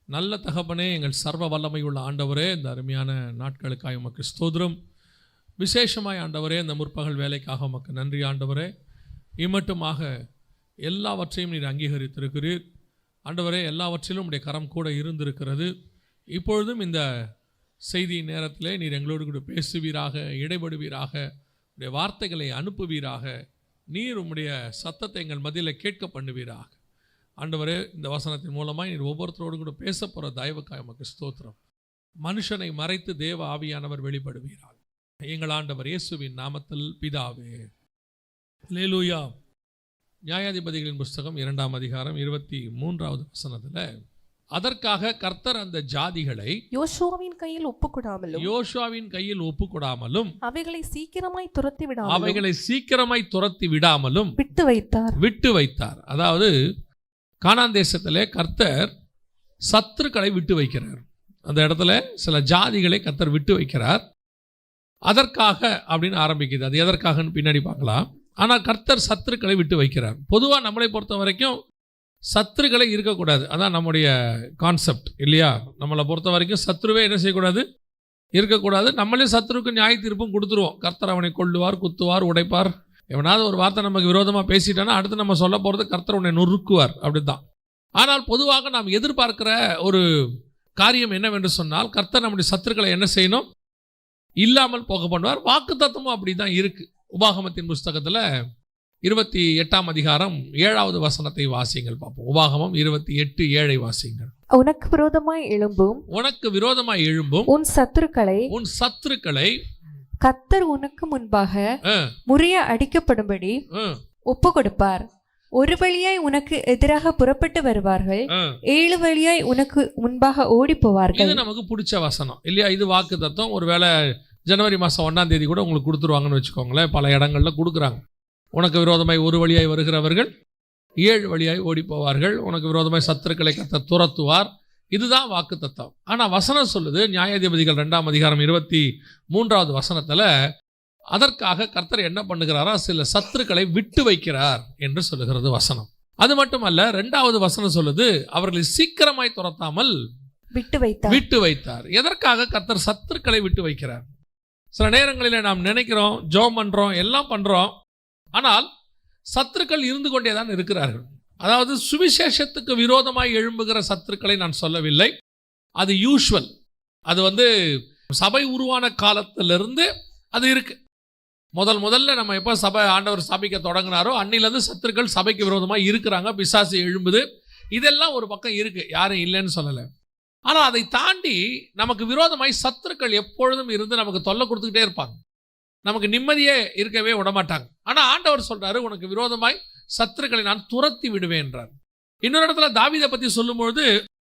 நல்ல தகப்பனே, எங்கள் சர்வ வல்லமை உள்ள ஆண்டவரே, இந்த அருமையான நாட்களுக்காக உமக்கு ஸ்தோத்திரம். விசேஷமாய் ஆண்டவரே, இந்த முற்பகல் வேலைக்காக உமக்கு நன்றி ஆண்டவரே. இம்மட்டுமாக எல்லாவற்றையும் நீர் அங்கீகரித்திருக்கிறீர் ஆண்டவரே. எல்லாவற்றிலும் உடைய கரம் கூட இருந்திருக்கிறது. இப்பொழுதும் இந்த செய்தி நேரத்திலே நீர் எங்களோடு கூட பேசுவீராக, இடைபடுவீராக, உடைய வார்த்தைகளை அனுப்புவீராக. நீர் உம்முடைய சத்தத்தை எங்கள் மத்தியில் கேட்க பண்ணுவீராக ஆண்டவரே. இந்த வசனத்தின் மூலமாக நீர் ஒவ்வொருத்தரோடு கூட பேச போகிற தயவுக்காக உமக்கு ஸ்தோத்திரம். மனுஷனை மறைத்து தேவ ஆவியானவர் வெளிப்படுவீராக. எங்கள் ஆண்டவர் இயேசுவின் நாமத்தில் பிதாவே, அல்லேலூயா. நியாயாதிபதிகளின் புஸ்தகம் 2ஆம் அதிகாரம் 23வது வசனத்தில், அதற்காக கர்த்தர் அந்த ஜாதிகளை யோசுவாவின் கையில் ஒப்புக்கொடாமலும் அவைகளை சீக்கிரமாய் துரத்தி விடாமலும் விட்டு வைத்தார். அதாவது கானான் தேசத்திலே கர்த்தர் சத்துருக்களை விட்டு வைக்கிறார். அந்த இடத்துல சில ஜாதிகளை கர்த்தர் விட்டு வைக்கிறார். அதற்காக அப்படின்னு ஆரம்பிக்குது. அது எதற்காகன்னு பின்னாடி பார்க்கலாம். ஆனால் கர்த்தர் சத்துருக்களை விட்டு வைக்கிறார். பொதுவாக நம்மளை பொறுத்த வரைக்கும் சத்துருக்களை இருக்கக்கூடாது, அதான் நம்முடைய கான்செப்ட் இல்லையா? நம்மளை பொறுத்த வரைக்கும் சத்துருவே என்ன செய்யக்கூடாது, இருக்கக்கூடாது. நம்மளே சத்துருக்கு நியாய தீர்ப்பும் கொடுத்துருவோம். கர்த்தர் அவனை கொல்லுவார், குத்துவார், உடைப்பார். எவனாவது ஒரு வார்த்தை நமக்கு விரோதமாக பேசிட்டானா அடுத்து நம்ம சொல்ல போகிறது கர்த்தர் உன்னை நொறுக்குவார், அப்படி தான். ஆனால் பொதுவாக நாம் எதிர்பார்க்கிற ஒரு காரியம் என்னவென்று சொன்னால், கர்த்தர் நம்முடைய சத்துருக்களை என்ன செய்யணும், இல்லாமல் போக பண்ணுவார். வாக்கு தத்துவமும் அப்படி தான் இருக்குது. உபாகமத்தின் புஸ்தகத்தில் 28ஆம் அதிகாரம் 7வது வசனத்தை வாசியுங்கள் பார்ப்போம். உபாகமம் 28:7 வாசியுங்கள். உனக்கு விரோதமாய் எழும்பும் உன் சத்துருக்களை கர்த்தர் உனக்கு முன்பாக முறிய அடிக்கப்படும்படி ஒப்பு கொடுப்பார். ஒரு வழியாய் உனக்கு எதிராக புறப்பட்டு வருவார்கள், 7 வழியாய் உனக்கு முன்பாக ஓடி போவார்கள். இது நமக்கு பிடிச்ச வசனம் இல்லையா? இது வாக்கு தத்துவம். ஒருவேளை ஜனவரி மாதம் 1ஆம் தேதி கூட உங்களுக்கு கொடுத்துருவாங்கன்னு வச்சுக்கோங்களேன். பல இடங்களில் கொடுக்குறாங்க. உனக்கு விரோதமாய் ஒரு வழியாய் வருகிறவர்கள் 7 வழியாய் ஓடி போவார்கள், உனக்கு விரோதமாய் சத்துருக்களை கர்த்தர் துரத்துவார். இதுதான் வாக்கு தத்துவம். ஆனால் வசனம் சொல்லுது, நியாயாதிபதிகள் 2ஆம் அதிகாரம் 23வது வசனத்தில், அதற்காக கர்த்தர் என்ன பண்ணுகிறாரா, சில சத்துருக்களை விட்டு வைக்கிறார் என்று சொல்லுகிறது வசனம். அது மட்டுமல்ல, 2வது வசனம் சொல்லுது, அவர்களை சீக்கிரமாய் துரத்தாமல் விட்டு வைத்தார். எதற்காக கர்த்தர் சத்துருக்களை விட்டு வைக்கிறார்? சில நேரங்களில் நாம் நினைக்கிறோம், ஜெபம் பண்றோம், எல்லாம் பண்றோம், ஆனால் சத்துருக்கள் இருந்து கொண்டே தான் இருக்கிறார்கள். அதாவது சுவிசேஷத்துக்கு விரோதமாய் எழும்புகிற சத்துருக்களை நான் சொல்லவில்லை. அது யூஷுவல். அது சபை உருவான காலத்திலிருந்து அது இருக்கு. முதல்ல நம்ம எப்போ சபை ஆண்டவர் ஸ்தாபிக்க தொடங்கினாரோ அன்னிலிருந்து சத்துருக்கள் சபைக்கு விரோதமாக இருக்கிறாங்க. பிசாசு எழும்புது, இதெல்லாம் ஒரு பக்கம் இருக்கு, யாரும் இல்லைன்னு சொல்லலை. ஆனால் அதை தாண்டி நமக்கு விரோதமாய் சத்துருக்கள் எப்பொழுதும் இருந்து நமக்கு தொல்லை கொடுத்துக்கிட்டே இருப்பாங்க. நமக்கு நிம்மதியே இருக்கவே விடமாட்டாங்க. ஆனால் ஆண்டவர் சொல்றாரு, உனக்கு விரோதமாய் சத்துருக்களை நான் துரத்தி விடுவேன் என்றார். இன்னொரு இடத்துல தாவீதை பற்றி சொல்லும்பொழுது,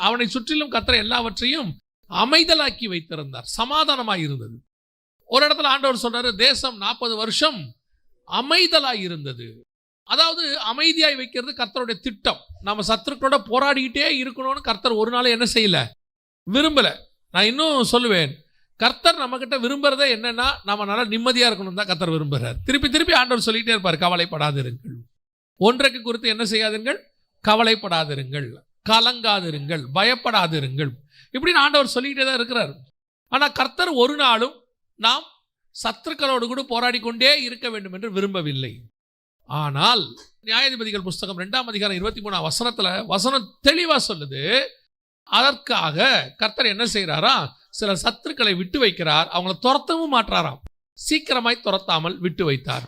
அவனை சுற்றிலும் கர்த்தர் எல்லாவற்றையும் அமைதலாக்கி வைத்திருந்தார், சமாதானமாய் இருந்தது. ஒரு இடத்துல ஆண்டவர் சொல்றாரு, தேசம் 40 வருஷம் அமைதலாய் இருந்தது. அதாவது அமைதியாய் வைக்கிறது கர்த்தருடைய திட்டம். நம்ம சத்துருக்களோட போராடிக்கிட்டே இருக்கணும்னு கர்த்தர் ஒரு நாள் என்ன செய்யல, விரும்பல. நான் இன்னும் சொல்லுவேன், கர்த்தர் நம்ம கிட்ட விரும்புறதே என்னன்னா, நம்ம நல்லா நிம்மதியா இருக்கணும் தான் கர்த்தர் விரும்புகிறார். திருப்பி ஆண்டவர் சொல்லிட்டே இருப்பார், கவலைப்படாதிருங்கள், ஒன்றைக்கு குறித்து என்ன செய்யாதீர்கள், கவலைப்படாதிருங்கள், கலங்காதிருங்கள், பயப்படாதிருங்கள், இப்படின்னு ஆண்டவர் சொல்லிக்கிட்டே தான் இருக்கிறார். ஆனா கர்த்தர் ஒரு நாளும் நாம் சத்துருக்களோடு கூட போராடி கொண்டே இருக்க வேண்டும் என்று விரும்பவில்லை. ஆனால் நியாயாதிபதிகள் புஸ்தகம் 2ஆம் அதிகாரம் 23ஆம் வசனத்துல வசனம் தெளிவா சொல்லுது, அதற்காக கர்த்தர் என்ன செய்யறாரா, சில சத்துருக்களை விட்டு வைக்கிறார். அவங்களை துரத்தவும் மாற்றாராம், சீக்கிரமாய் துரத்தாமல் விட்டு வைத்தார்.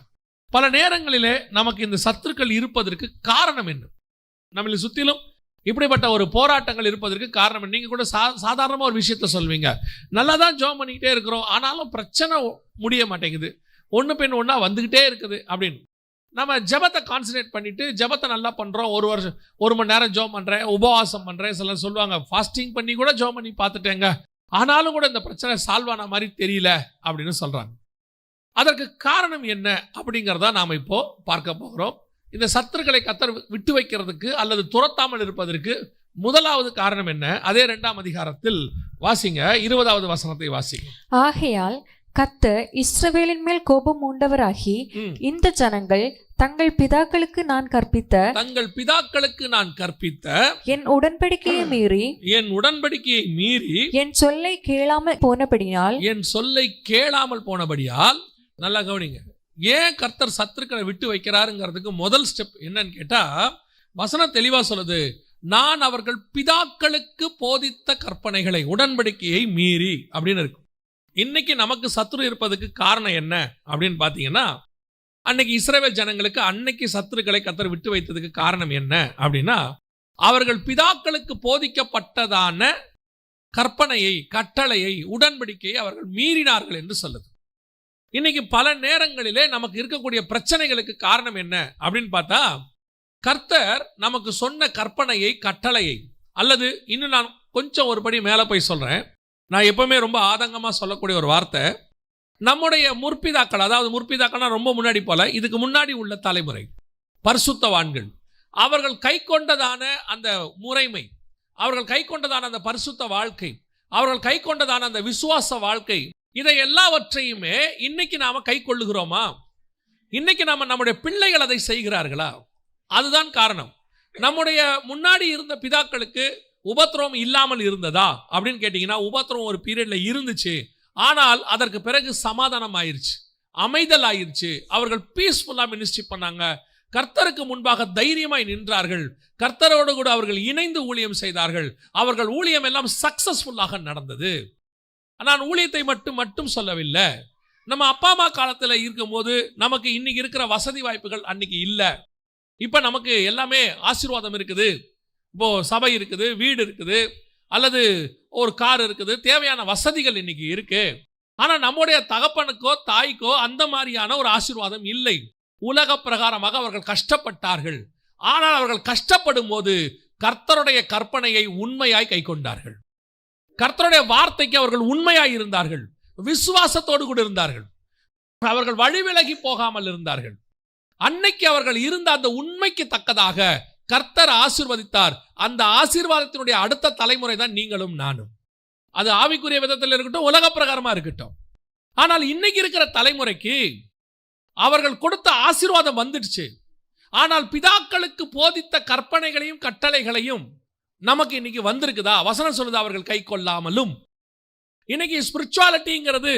பல நேரங்களிலே நமக்கு இந்த சத்துருக்கள் இருப்பதற்கு காரணம் என்ன? நம்மளை சுத்திலும் இப்படிப்பட்ட ஒரு போராட்டங்கள் இருப்பதற்கு காரணம். நீங்க கூட சாதாரணமா ஒரு விஷயத்த சொல்வீங்க, நல்லா தான் ஜெபம் பண்ணிக்கிட்டே இருக்கிறோம், ஆனாலும் பிரச்சனை முடிய மாட்டேங்குது, ஒன்று பின் ஒன்றா வந்துக்கிட்டே இருக்குது அப்படின்னு. நம்ம ஜெபத்தை கான்சன்ட்ரேட் பண்ணிட்டு ஜெபத்தை நல்லா பண்றோம், 1 மணி நேரம் ஜெபம் பண்றேன், உபவாசம் பண்றேன், சிலர் சொல்லுவாங்க ஃபாஸ்டிங் பண்ணி கூட ஜெபம் பண்ணி பார்த்துட்டேங்க, ஆனாலும் கூட இந்த பிரச்சனை சால்வ் ஆன மாதிரி தெரியல அப்படின்னு சொல்றாங்க. அதற்கு காரணம் என்ன அப்படிங்கிறதா நாம் இப்போ பார்க்க போகிறோம். இந்த சத்துருக்களை கர்த்தர் விட்டு வைக்கிறதுக்கு அல்லது துரத்தாமல் இருப்பதற்கு முதலாவது காரணம் என்ன? அதே 2ஆம் அதிகாரத்தில் வாசிங்க, 20வது வசனத்தை வாசிங்க. ஆகையால் கர்த்தர் இஸ்ரவேலின் மேல் கோபம் மூண்டவராகி இந்த ஜனங்கள் தங்கள் பிதாக்களுக்கு நான் கற்பித்த என் உடன்படிக்கையை மீறி என் சொல்லை கேளாமல் போனபடியால் நல்லா கவனிங்க. ஏன் கர்த்தர் சத்துருக்களை விட்டு வைக்கிறாருங்கிறதுக்கு முதல் ஸ்டெப் என்னன்னு கேட்டா, வசனம் தெளிவா சொல்லுது, நான் அவர்கள் பிதாக்களுக்கு போதித்த கற்பனைகளை, உடன்படிக்கையை மீறி அப்படின்னு இருக்கு. இன்னைக்கு நமக்கு சத்துரு இருப்பதுக்கு காரணம் என்ன அப்படின்னு பார்த்தீங்கன்னா, அன்னைக்கு இஸ்ரவேல் ஜனங்களுக்கு அன்னைக்கு சத்துருக்களை கர்த்தர் விட்டு வைத்ததுக்கு காரணம் என்ன அப்படின்னா, அவர்கள் பிதாக்களுக்கு போதிக்கப்பட்டதான கற்பனையை, கட்டளையை, உடன்படிக்கையை அவர்கள் மீறினார்கள் என்று சொல்லுது. இன்னைக்கு பல நேரங்களிலே நமக்கு இருக்கக்கூடிய பிரச்சனைகளுக்கு காரணம் என்ன அப்படின்னு பார்த்தா, கர்த்தர் நமக்கு சொன்ன கற்பனையை, கட்டளையை, அல்லது இன்னும் நான் கொஞ்சம் ஒரு படி மேலே போய் சொல்றேன். நான் எப்பவுமே ரொம்ப ஆதங்கமாக சொல்லக்கூடிய ஒரு வார்த்தை, நம்முடைய முற்பிதாக்கள், அதாவது முற்பிதாக்கள்னா ரொம்ப முன்னாடி போல, இதுக்கு முன்னாடி உள்ள தலைமுறை பரிசுத்தவான்கள், அவர்கள் கை கொண்டதான அந்த முறைமை, அவர்கள் கை கொண்டதான அந்த பரிசுத்த வாழ்க்கை, அவர்கள் கை கொண்டதான அந்த விசுவாச வாழ்க்கை, இதை எல்லாவற்றையுமே இன்னைக்கு நாம கை கொள்ளுகிறோமா? இன்னைக்கு நாம நம்முடைய பிள்ளைகள் அதை செய்கிறார்களா? அதுதான் காரணம். நம்முடைய முன்னாடி இருந்த பிதாக்களுக்கு உபத்திரவம் இல்லாமல் இருந்ததா அப்படின்னு கேட்டீங்கன்னா, உபத்திரவம் ஒரு பீரியட்ல இருந்துச்சு. ஆனால் அதற்கு பிறகு சமாதானம் ஆயிருச்சு, அமைதல் ஆயிருச்சு. அவர்கள் பீஸ்ஃபுல்லா மினிஸ்ட்ரி பண்ணாங்க, கர்த்தருக்கு முன்பாக தைரியமாய் நின்றார்கள், கர்த்தரோடு கூட அவர்கள் இணைந்து ஊழியம் செய்தார்கள். அவர்கள் ஊழியம் எல்லாம் சக்சஸ்ஃபுல்லாக நடந்தது. நான் ஊழியத்தை மட்டும் சொல்லவில்லை. நம்ம அப்பா அம்மா காலத்தில் இருக்கும்போது நமக்கு இன்னைக்கு இருக்கிற வசதி வாய்ப்புகள் அன்னைக்கு இல்லை. இப்போ நமக்கு எல்லாமே ஆசீர்வாதம் இருக்குது. இப்போ சபை இருக்குது, வீடு இருக்குது, அல்லது ஒரு கார் இருக்குது, தேவையான வசதிகள் இன்னைக்கு இருக்கு. ஆனால் நம்முடைய தகப்பனுக்கோ தாய்க்கோ அந்த மாதிரியான ஒரு ஆசீர்வாதம் இல்லை. உலக பிரகாரமாக அவர்கள் கஷ்டப்பட்டார்கள். ஆனால் அவர்கள் கஷ்டப்படும் போது கர்த்தருடைய கற்பனையை உண்மையாய் கை கொண்டார்கள். கர்த்தருடைய வார்த்தைக்கு அவர்கள் உண்மையாய் இருந்தார்கள், விசுவாசத்தோடு கூட இருந்தார்கள். அவர்கள் வழி விலகி போகாமல் இருந்தார்கள். அன்னைக்கு அவர்கள் இருந்த அந்த உண்மைக்கு தக்கதாக கர்த்தர் ஆசீர்வதித்தார். அந்த ஆசீர்வாதத்தினுடைய அடுத்த தலைமுறை தான் நீங்களும் நானும். அது ஆவிக்குரிய விதத்தில் இருக்கட்டும், உலக பிரகாரமா இருக்கட்டும். ஆனால் இன்னைக்கு இருக்கிற தலைமுறைக்கு அவர்கள் கொடுத்த ஆசீர்வாதம் வந்துடுச்சு. ஆனால் பிதாக்களுக்கு போதித்த கற்பனைகளையும் கட்டளைகளையும் நமக்கு இன்னைக்கு வந்திருக்குதா? வசனம் சொல்லுது, அவர்கள் கை கொள்ளாமலும். இன்னைக்கு ஸ்பிரிச்சுவாலிட்டிங்கிறது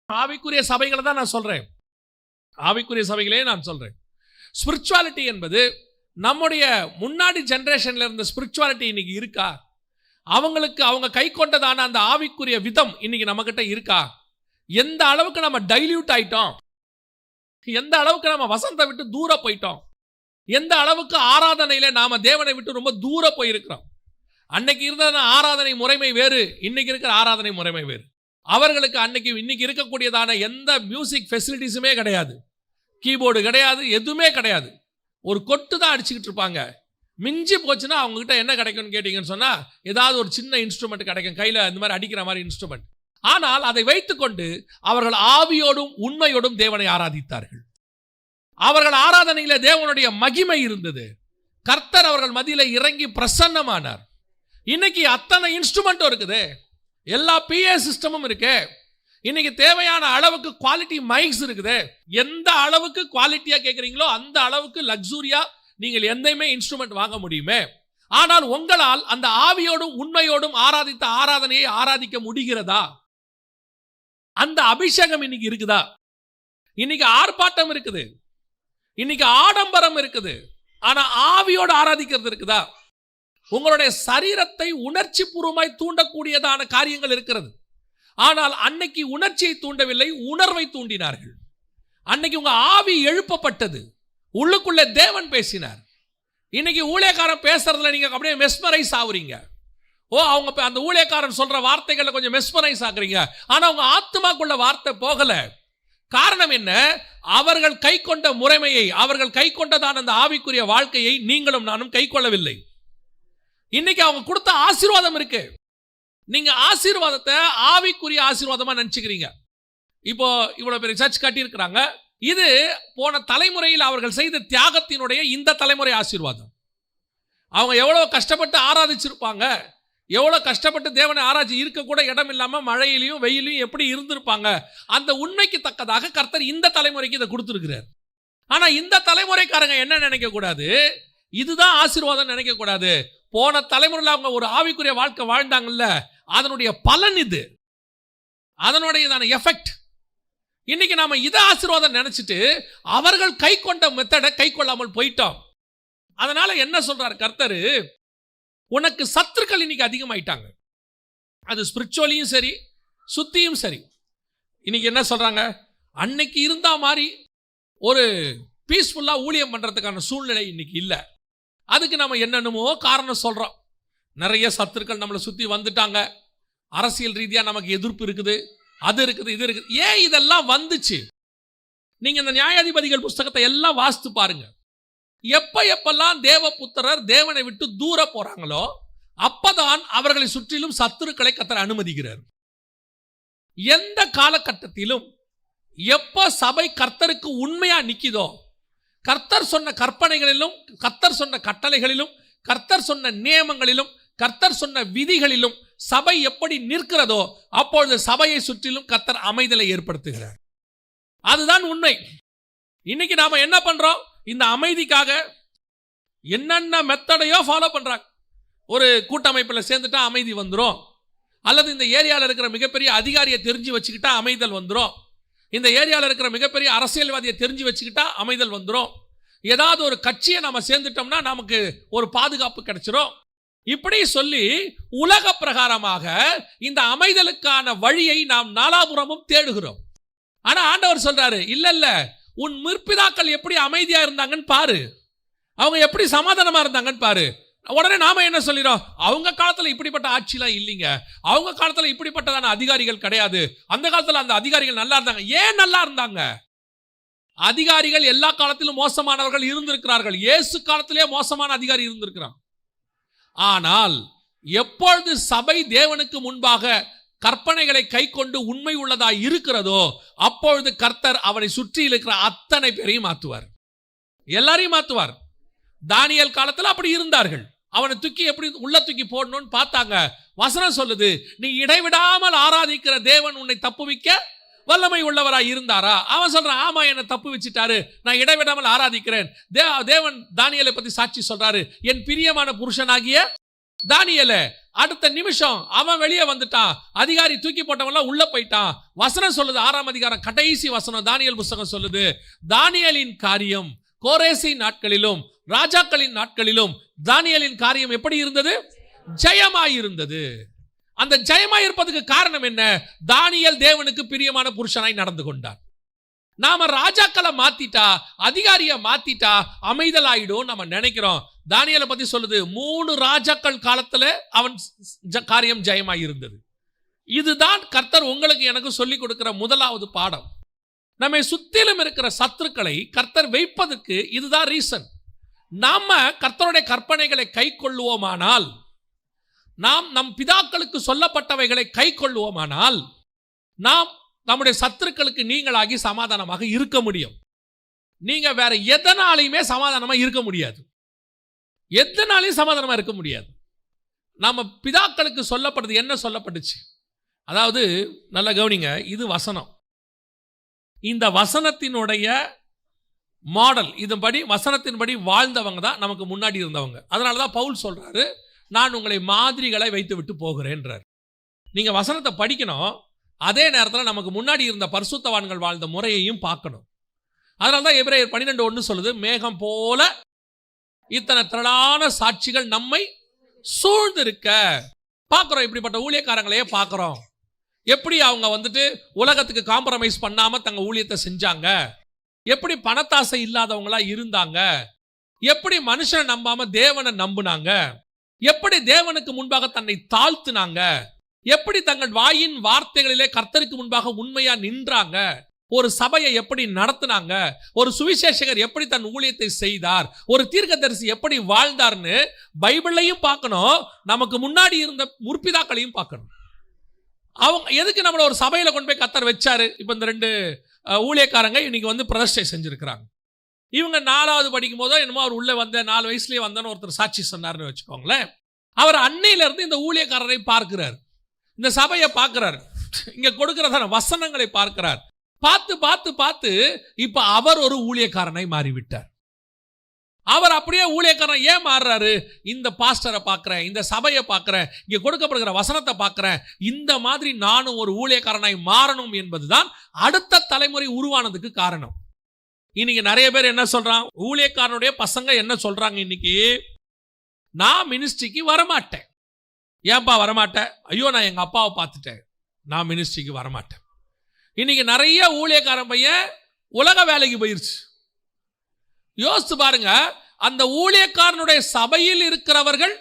ஆவிக்குரிய சபைகளை தான் நான் சொல்றேன், ஆவிக்குரிய சபைகளே நான் சொல்றேன். ஸ்பிரிச்சுவாலிட்டி என்பது நம்முடைய முன்னாடி ஜெனரேஷன்ல இருந்த ஸ்பிரிச்சுவாலிட்டி இன்னைக்கு இருக்கா? அவங்களுக்கு அவங்க கை கொண்டதான அந்த ஆவிக்குரிய விதம் இன்னைக்கு நம்ம கிட்ட இருக்கா? எந்த அளவுக்கு நம்ம டைல்யூட் ஆயிட்டோம், எந்த அளவுக்கு நம்ம வசனத்தை விட்டு தூர போயிட்டோம், எந்த அளவுக்கு ஆராதனையில நாம தேவனை விட்டு ரொம்ப தூர போயிருக்கிறோம். அன்னைக்கு இருந்த ஆராதனை முறைமை வேறு, இன்னைக்கு இருக்கிற ஆராதனை முறைமை வேறு. அவர்களுக்கு அன்னைக்கு இன்னைக்கு இருக்கக்கூடியதான எந்த மியூசிக் ஃபெசிலிட்டிஸுமே கிடையாது, கீபோர்டு கிடையாது, எதுவுமே கிடையாது. ஒரு கொட்டு தான் அடிச்சுக்கிட்டு இருப்பாங்க. மிஞ்சி போச்சுன்னா அவங்ககிட்ட என்ன கிடைக்கும்னு கேட்டீங்கன்னு சொன்னா, ஏதாவது ஒரு சின்ன இன்ஸ்ட்ருமெண்ட் கிடைக்கும், கையில இந்த மாதிரி அடிக்கிற மாதிரி இன்ஸ்ட்ருமெண்ட். ஆனால் அதை வைத்துக்கொண்டு அவர்கள் ஆவியோடும் உண்மையோடும் தேவனை ஆராதித்தார்கள். அவர்கள் ஆராதனையில தேவனுடைய மகிமை இருந்தது. கர்த்தர் அவர்கள் மத்தியில இறங்கி பிரசன்னமானார். இன்னைக்கு அத்தனை இன்ஸ்ட்ருமெண்ட்டும் இருக்குது, எல்லா PA சிஸ்டமும் இருக்கு. இன்னைக்கு தேவையான அளவுக்கு குவாலிட்டி மைக்ஸ் இருக்குது. எந்த அளவுக்கு குவாலிட்டியா கேட்குறீங்களோ அந்த அளவுக்கு லக்ஸூரியா நீங்கள் எந்தையுமே இன்ஸ்ட்ருமெண்ட் வாங்க முடியுமே. ஆனால் உங்களால் அந்த ஆவியோடும் உண்மையோடும் ஆராதித்த ஆராதனையை ஆராதிக்க முடிகிறதா? அந்த அபிஷேகம் இன்னைக்கு இருக்குதா? இன்னைக்கு ஆர்ப்பாட்டம் இருக்குது, இன்னைக்கு ஆடம்பரம் இருக்குது, ஆனா ஆவியோடு ஆராதிக்கிறது இருக்குதா? உங்களுடைய சரீரத்தை உணர்ச்சி பூர்வமாய் தூண்டக்கூடியதான காரியங்கள் இருக்கிறது. ஆனால் அன்னைக்கு உணர்ச்சியை தூண்டவில்லை, உணர்வை தூண்டினார்கள். அன்னைக்கு உங்க ஆவி எழுப்பப்பட்டது, உள்ளுக்குள்ளே தேவன் பேசினார். இன்னைக்கு ஊழியக்காரன் பேசுறதுல நீங்க அப்படியே மெஸ்மரைஸ் ஆகுறீங்க. அவங்க அந்த ஊழியக்காரன் சொல்ற வார்த்தைகளை கொஞ்சம் மெஸ்மரைஸ் ஆகுறீங்க, ஆனா உங்க ஆத்மாக்குள்ள வார்த்தை போகல. காரணம் என்ன? அவர்கள் கை கொண்ட முறைமையை, அவர்கள் கை கொண்டதான அந்த ஆவிக்குரிய வாழ்க்கையை நீங்களும் நானும் கை கொள்ளவில்லை. இன்னைக்கு அவங்க கொடுத்த ஆசீர்வாதம் இருக்கு, நீங்க ஆசீர்வாதத்தை ஆவிக்குரிய ஆசீர்வாதமா நினைச்சுக்கிறீங்க. இப்போ இவ்வளவு பெரிய சர்ச் கட்டி இருக்கிறாங்க, இது போன தலைமுறையில் அவர்கள் செய்த தியாகத்தினுடைய இந்த தலைமுறை ஆசீர்வாதம். அவங்க எவ்வளவு கஷ்டப்பட்டு ஆராதிச்சிருப்பாங்க, எவ்வளோ கஷ்டப்பட்டு தேவனை ஆராய்ச்சி இருக்க கூட இடம் இல்லாமல் மழையிலையும் வெயிலையும் எப்படி இருந்திருப்பாங்க. அந்த உண்மைக்கு தக்கதாக கர்த்தர் இந்த தலைமுறைக்கு இதை கொடுத்துருக்கிறார். ஆனால் இந்த தலைமுறைக்காரங்க என்ன நினைக்கக்கூடாது, இதுதான் ஆசீர்வாதம் நினைக்கக்கூடாது. போன தலைமுறையில் அவங்க ஒரு ஆவிக்குரிய வாழ்க்கை வாழ்ந்தாங்கல்ல, அதனுடைய பலன் இது, அதனுடையதான எஃபெக்ட். இன்னைக்கு நாம இதை ஆசீர்வாதம் நினைச்சிட்டு அவர்கள் கை கொண்ட மெத்தடை கை கொள்ளாமல் போயிட்டோம். அதனால என்ன சொல்றாரு கர்த்தர், உனக்கு சத்துருக்கள் இன்னைக்கு அதிகமாயிட்டாங்க. அது ஸ்பிரிச்சுவலியும் சரி, சுத்தியும் சரி. இன்னைக்கு என்ன சொல்றாங்க, அன்னைக்கு இருந்தா மாதிரி ஒரு பீஸ்ஃபுல்லா ஊழியம் பண்றதுக்கான சூழ்நிலை இன்னைக்கு இல்லை. அதுக்கு நம்ம என்னென்னமோ காரணம் சொல்றோம். நிறைய சத்துருக்கள் நம்மளை சுத்தி வந்துட்டாங்க, அரசியல் ரீதியா நமக்கு எதிர்ப்பு இருக்குது, அது இருக்குது, இது இருக்குது. ஏன் இதெல்லாம் வந்துச்சு? நீங்க இந்த நியாயாதிபதிகள் புஸ்தகத்தை எல்லாம் வாசித்து பாருங்க. எப்பெல்லாம் தேவபுத்திரர் தேவனை விட்டு தூர போறாங்களோ அப்பதான் அவர்களை சுற்றிலும் சத்துருக்களை கர்த்தர் அனுமதிக்கிறார். எந்த காலகட்டத்திலும் எப்ப சபை கர்த்தருக்கு உண்மையா நிக்குதோ, கர்த்தர் சொன்ன கற்பனைகளிலும், கர்த்தர் சொன்ன கட்டளைகளிலும், கர்த்தர் சொன்ன நியமங்களிலும், கர்த்தர் சொன்ன விதிகளிலும் சபை எப்படி நிற்கிறதோ அப்பொழுது சபையை சுற்றிலும் கர்த்தர் அமைதலை ஏற்படுத்துகிறார். அதுதான் உண்மை. இன்னைக்கு நாம என்ன பண்றோம், இந்த அமைதிக்காக என்னென்ன மெத்தடையோ ஃபாலோ பண்றாங்க. ஒரு கூட்டமைப்பில் சேர்ந்துட்டா அமைதி வந்துடும், அல்லது இந்த ஏரியாவில் இருக்கிற மிகப்பெரிய அதிகாரியை தெரிஞ்சு வச்சுக்கிட்டா அமைதல் வந்துடும், இந்த ஏரியாவில் இருக்கிற மிகப்பெரிய அரசியல்வாதியை தெரிஞ்சு வச்சுக்கிட்டா அமைதல் வந்துடும், ஏதாவது ஒரு கட்சியை நம்ம சேர்ந்துட்டோம்னா நமக்கு ஒரு பாதுகாப்பு கிடைச்சிரும். இப்படி சொல்லி உலக பிரகாரமாக இந்த அமைதலுக்கான வழியை நாம் நாலாபுரமும் தேடுகிறோம். ஆனா ஆண்டவர் சொல்றாரு, இல்ல இல்ல, உன் முற்பிதாக்கள் எப்படி அமைதியா இருந்தாங்கன்னு பாரு, அவங்க எப்படி சமாதானமா இருந்தாங்கன்னு பாரு. உடனே நாம என்ன சொல்லிடும், அவங்க காலத்துல இப்படிப்பட்ட ஆட்சிலாம் இல்லைங்க, அவங்க காலத்துல இப்படிப்பட்டதான அதிகாரிகள் கிடையாது, அந்த காலத்துல அந்த அதிகாரிகள் நல்லா இருந்தாங்க. ஏன் நல்லா இருந்தாங்க? அதிகாரிகள் எல்லா காலத்திலும் மோசமானவர்கள் இருந்திருக்கிறார்கள். இயேசு காலத்திலே மோசமான அதிகாரி இருந்திருக்கிறான். ஆனால் எப்பொழுது சபை தேவனுக்கு முன்பாக கற்பனைகளை கை கொண்டு உண்மை உள்ளதாய் இருக்கிறதோ அப்பொழுது கர்த்தர் அவனை சுற்றி இருக்கிற அத்தனை பேரையும் மாற்றுவார், எல்லாரையும் மாற்றுவார். தானியேல் காலத்தில் அப்படி இருந்தார்கள். அவனை தூக்கி எப்படி உள்ள தூக்கி போடணும்னு பார்த்தாங்க. வசனம் சொல்லுது, நீ இடைவிடாமல் ஆராதிக்கிற தேவன் உன்னை தப்புவிக்க வல்லமை உள்ளவராய் இருந்தாரா? அவன் சொல்றான், ஆமா, என்னை தப்பு வச்சுட்டாரு, நான் இடைவிடாமல் ஆராதிக்கிறேன். தேவன் தானியேலை பத்தி சாட்சி சொல்றாரு, என் பிரியமான புருஷனாகிய தானியேலே. அடுத்த நிமிஷம் அவன் வெளியே வந்துட்டான், அதிகாரி தூக்கி போட்டவன்லாம் உள்ள போயிட்டான். வசனம் சொல்லுது, 6ஆம் அதிகாரம் கடைசி வசனம் தானியேல் புஸ்தகம் சொல்லுது, தானியேலின் காரியம் கோரேசின் நாட்களிலும் ராஜாக்களின் நாட்களிலும் தானியேலின் காரியம் எப்படி இருந்தது? ஜெயமாயிருந்தது. அந்த ஜெயமாய் இருப்பதுக்கு காரணம் என்ன? தானியேல் தேவனுக்கு பிரியமான புருஷனாய் நடந்து கொண்டார். நாம ராஜாக்களை மாத்திட்டா, அதிகாரியை மாத்திட்டா அமைதலாயிடும் நம்ம நினைக்கிறோம். தானியேலை பத்தி சொல்லுது, 3 ராஜாக்கள் காலத்துல அவன் காரியம் ஜெயமாய் இருந்தது. இதுதான் கர்த்தர் உங்களுக்கு எனக்கு சொல்லிக் கொடுக்கிற முதலாவது பாடம். நம்மை சுத்திலும் இருக்கிற சத்துருக்களை கர்த்தர் வைப்பதற்கு இதுதான் ரீசன். நாம கர்த்தருடைய கற்பனைகளை கை கொள்ளுவோமானால், நாம் நம் பிதாக்களுக்கு சொல்லப்பட்டவைகளை கை கொள்ளுவோமானால், நாம் நம்முடைய சத்துருக்களுக்கு நீங்களாகி சமாதானமாக இருக்க முடியும். நீங்க வேற எதனாலையுமே சமாதானமா இருக்க முடியாது, எதனாலையும் சமாதானமா இருக்க முடியாது. நம்ம பிதாக்களுக்கு சொல்லப்படுது என்ன சொல்லப்பட்டுச்சு? அதாவது நல்ல கவனிங்க, இது வசனம். இந்த வசனத்தினுடைய மாடல், இதன்படி வசனத்தின்படி வாழ்ந்தவங்க தான் நமக்கு முன்னாடி இருந்தவங்க. அதனாலதான் பவுல் சொல்றாரு, நான் உங்களை மாதிரிகளை வைத்து விட்டு போகிறேன்றார். நீங்க வசனத்தை படிக்கணும், அதே நேரத்தில் நமக்கு முன்னாடி இருந்த பரிசுத்தவான்கள் வாழ்ந்த முறையையும் பார்க்கணும். அதனால்தான் எபிரேயர் 12:1 சொல்லுது, மேகம் போல இத்தனை திரளான சாட்சிகள் நம்மை சூழ்ந்திருக்க. பார்க்கிறோம், இப்படிப்பட்ட ஊழியக்காரங்களையே பார்க்கிறோம். எப்படி அவங்க வந்துட்டு உலகத்துக்கு காம்ப்ரமைஸ் பண்ணாம தங்க ஊழியத்தை செஞ்சாங்க, எப்படி பணத்தாசை இல்லாதவங்களா இருந்தாங்க, எப்படி மனுஷனை நம்பாம தேவனை நம்புனாங்க, எப்படி தேவனுக்கு முன்பாக தன்னை தாழ்த்தினாங்க, எப்படி தங்கள் வாயின் வார்த்தைகளிலே கர்த்தருக்கு முன்பாக உண்மையா நின்றாங்க, ஒரு சபையை எப்படி நடத்தினாங்க, ஒரு சுவிசேஷகர் எப்படி தன் ஊழியத்தை செய்தார், ஒரு தீர்க்கதரிசி எப்படி வாழ்ந்தார்னு பைபிளையும் பார்க்கணும், நமக்கு முன்னாடி இருந்த முற்பிதாக்களையும் பார்க்கணும். அவங்க எதுக்கு நம்மள ஒரு சபையில கொண்டு போய் கர்த்தர் வச்சாரு? இப்ப இந்த 2 ஊழியக்காரங்க இன்னைக்கு வந்து பிரதிஷ்டை செஞ்சிருக்கிறாங்க. இவங்க 4வது படிக்கும் போதோ என்னமோ அவர் உள்ள வந்த 4 வயசுலயே வந்தன்னு ஒருத்தர் சாட்சி சொன்னார்னு வச்சுக்கோங்களேன். அவர் அன்னையில இருந்து இந்த ஊழியக்காரரை பார்க்கிறார், இந்த சபையை பார்க்கிறார், இங்க கொடுக்கிறதான வசனங்களை பார்க்கிறார். பார்த்து பார்த்து பார்த்து இப்ப அவர் ஒரு ஊழியக்காரனை மாறிவிட்டார். அவர் அப்படியே ஊழியக்காரன் ஏன் மாறுறாரு? இந்த பாஸ்டரை பார்க்கிறேன், இந்த சபையை பார்க்கிறேன், இங்க கொடுக்கப்படுகிற வசனத்தை பார்க்கிறேன், இந்த மாதிரி நானும் ஒரு ஊழியக்காரனாய் மாறணும் என்பதுதான் அடுத்த தலைமுறை உருவானதுக்கு காரணம். இன்னைக்கு நிறைய பேர் என்ன சொல்றான், ஊழியக்காரனுடைய பசங்க என்ன சொல்றாங்க, இன்னைக்கு நான் மினிஸ்ட்ரிக்கு வரமாட்டேன். ஏன்பா வரமாட்டேன்? ஐயோ நான் எங்க அப்பாவை பார்த்துட்டேன், நான் மினிஸ்ட்ரிக்கு வரமாட்டேன். இன்னைக்கு நிறைய ஊழியக்காரன் பையன் உலக வேலைக்கு போயிருச்சு. யோசித்து பாருங்க, அந்த ஊழியக்காரனுடைய சபையில் இருக்கிறவர்கள்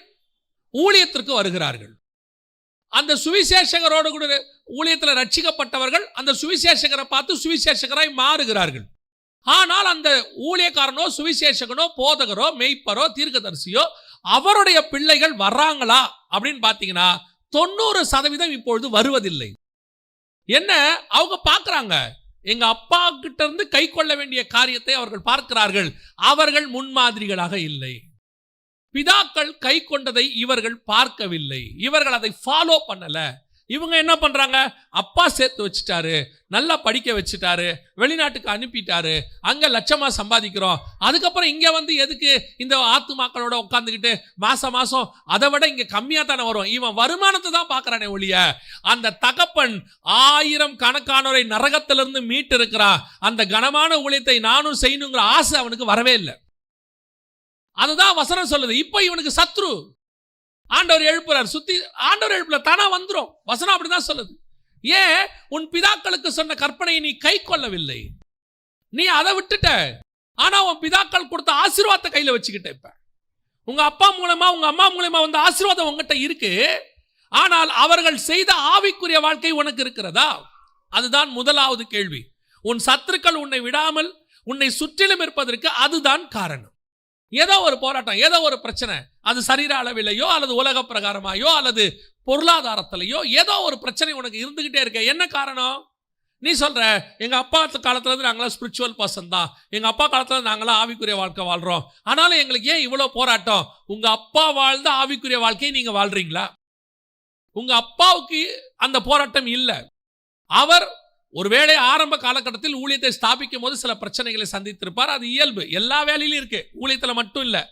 ஊழியத்திற்கு வருகிறார்கள். அந்த சுவிசேஷகரோடு கூட ஊழியத்தில் ரட்சிக்கப்பட்டவர்கள் அந்த சுவிசேஷகரை பார்த்து சுவிசேஷகராய் மாறுகிறார்கள். ஆனால் அந்த ஊழியக்காரனோ சுவிசேஷகனோ போதகரோ மெய்ப்பரோ தீர்க்கதரிசியோ அவருடைய பிள்ளைகள் வர்றாங்களா அப்படின்னு பார்த்தீங்கன்னா 90% இப்பொழுது வருவதில்லை. என்ன அவங்க பார்க்குறாங்க, எங்க அப்பா கிட்ட இருந்து கை கொள்ள வேண்டிய காரியத்தை அவர்கள் பார்க்கிறார்கள். அவர்கள் முன்மாதிரிகளாக இல்லை. பிதாக்கள் கை கொண்டதை இவர்கள் பார்க்கவில்லை, இவர்கள் அதை ஃபாலோ பண்ணல. இவங்க என்ன பண்றாங்க, அப்பா சேர்த்து வச்சுட்டாரு, நல்லா படிக்க வச்சுட்டாரு, வெளிநாட்டுக்கு அனுப்பிட்டாரு, அங்க லட்சமா சம்பாதிக்கிறோம், அதுக்கப்புறம் இங்க வந்து எதுக்கு இந்த ஆத்துமாக்களோட உட்காந்துக்கிட்டு மாசம் மாசம் அதை விட இங்க கம்மியா தானே வரும். இவன் வருமானத்தை தான் பார்க்கறானே ஒழிய அந்த தகப்பன் 1000 கணக்கானோரை நரகத்திலிருந்து மீட்டு இருக்கிறான், அந்த கனமான ஊழியத்தை நானும் செய்யணுங்கிற ஆசை அவனுக்கு வரவே இல்லை. அதுதான் வசனம் சொல்லுது. இப்ப இவனுக்கு சத்ரு. ஆண்டவர் எழுப்புறார், சுத்தி ஆண்டவர் எழுப்புல தானா வந்துரும். வசனம் அப்படிதான் சொல்லுது. ஏன்? உன் பிதாக்களுக்கு சொன்ன கற்பனையை நீ கை கொள்ளவில்லை, நீ அதை விட்டுட்ட. ஆனா உன் பிதாக்கள் கொடுத்த ஆசீர்வாதத்தை கையில வச்சுக்கிட்ட. இப்ப உங்க அப்பா மூலமா உங்க அம்மா மூலமா வந்த ஆசீர்வாதம் உங்ககிட்ட இருக்கு. ஆனால் அவர்கள் செய்த ஆவிக்குரிய வாழ்க்கை உனக்கு இருக்கிறதா? அதுதான் முதலாவது கேள்வி. உன் சத்துருக்கள் உன்னை விடாமல் உன்னை சுற்றிலும் இருப்பதற்கு அதுதான் காரணம். ஏதோ ஒரு போராட்டம், ஏதோ ஒரு பிரச்சனை, அது சரீர அளவிலையோ அல்லது உலக பிரகாரமாயோ அல்லது பொருளாதாரத்திலையோ ஏதோ ஒரு பிரச்சனை உனக்கு இருந்துகிட்டே இருக்க. என்ன காரணம்? நீ சொல்ற, எங்க அப்பா காலத்துல இருந்து நாங்களாம் ஸ்பிரிச்சுவல் பர்சன் தான், எங்க அப்பா காலத்துல நாங்களாம் ஆவிக்குரிய வாழ்க்கை வாழ்றோம், ஆனாலும் எங்களுக்கு ஏன் இவ்வளவு போராட்டம்? உங்க அப்பா வாழ்ந்த ஆவிக்குரிய வாழ்க்கையை நீங்க வாழ்றீங்களா? உங்க அப்பாவுக்கு அந்த போராட்டம் இல்லை. அவர் ஒருவேளை ஆரம்ப காலகட்டத்தில் ஊழியத்தை ஸ்தாபிக்கும் போது சில பிரச்சனைகளை சந்தித்திருப்பார். அது இயல்பு, எல்லா வேலையிலும் இருக்கு, ஊழியத்துல மட்டும் இல்லை.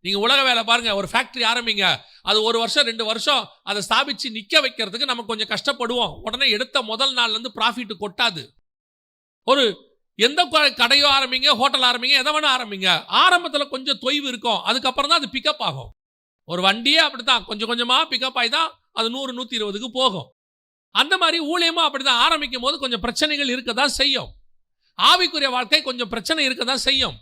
நீங்க உலக வேலை பாருங்க, ஒரு ஃபேக்டரி ஆரம்பிங்க, அது 1 வருஷம் 2 வருஷம் அதை ஸ்தாபிச்சு நிக்க வைக்கிறதுக்கு நம்ம கொஞ்சம் கஷ்டப்படுவோம். உடனே எடுத்த முதல் நாள்ல இருந்து ப்ராஃபிட் கொட்டாது. ஒரு எந்த கடையோ ஆரம்பிங்க, ஹோட்டல் ஆரம்பிங்க, எதை வேணா ஆரம்பிங்க, ஆரம்பத்துல கொஞ்சம் தொய்வு இருக்கும், அதுக்கப்புறம் தான் அது பிக்கப் ஆகும். ஒரு வண்டியே அப்படித்தான், கொஞ்சம் கொஞ்சமா பிக்கப் ஆகி தான் அது 100 120க்கு போகும். அந்த மாதிரி ஊழியமா அப்படிதான், ஆரம்பிக்கும் போது கொஞ்சம் பிரச்சனைகள் இருக்கதான் செய்யும். ஆவிக்குரிய வாழ்க்கை கொஞ்சம் பிரச்சனை இருக்கதான் செய்யும்.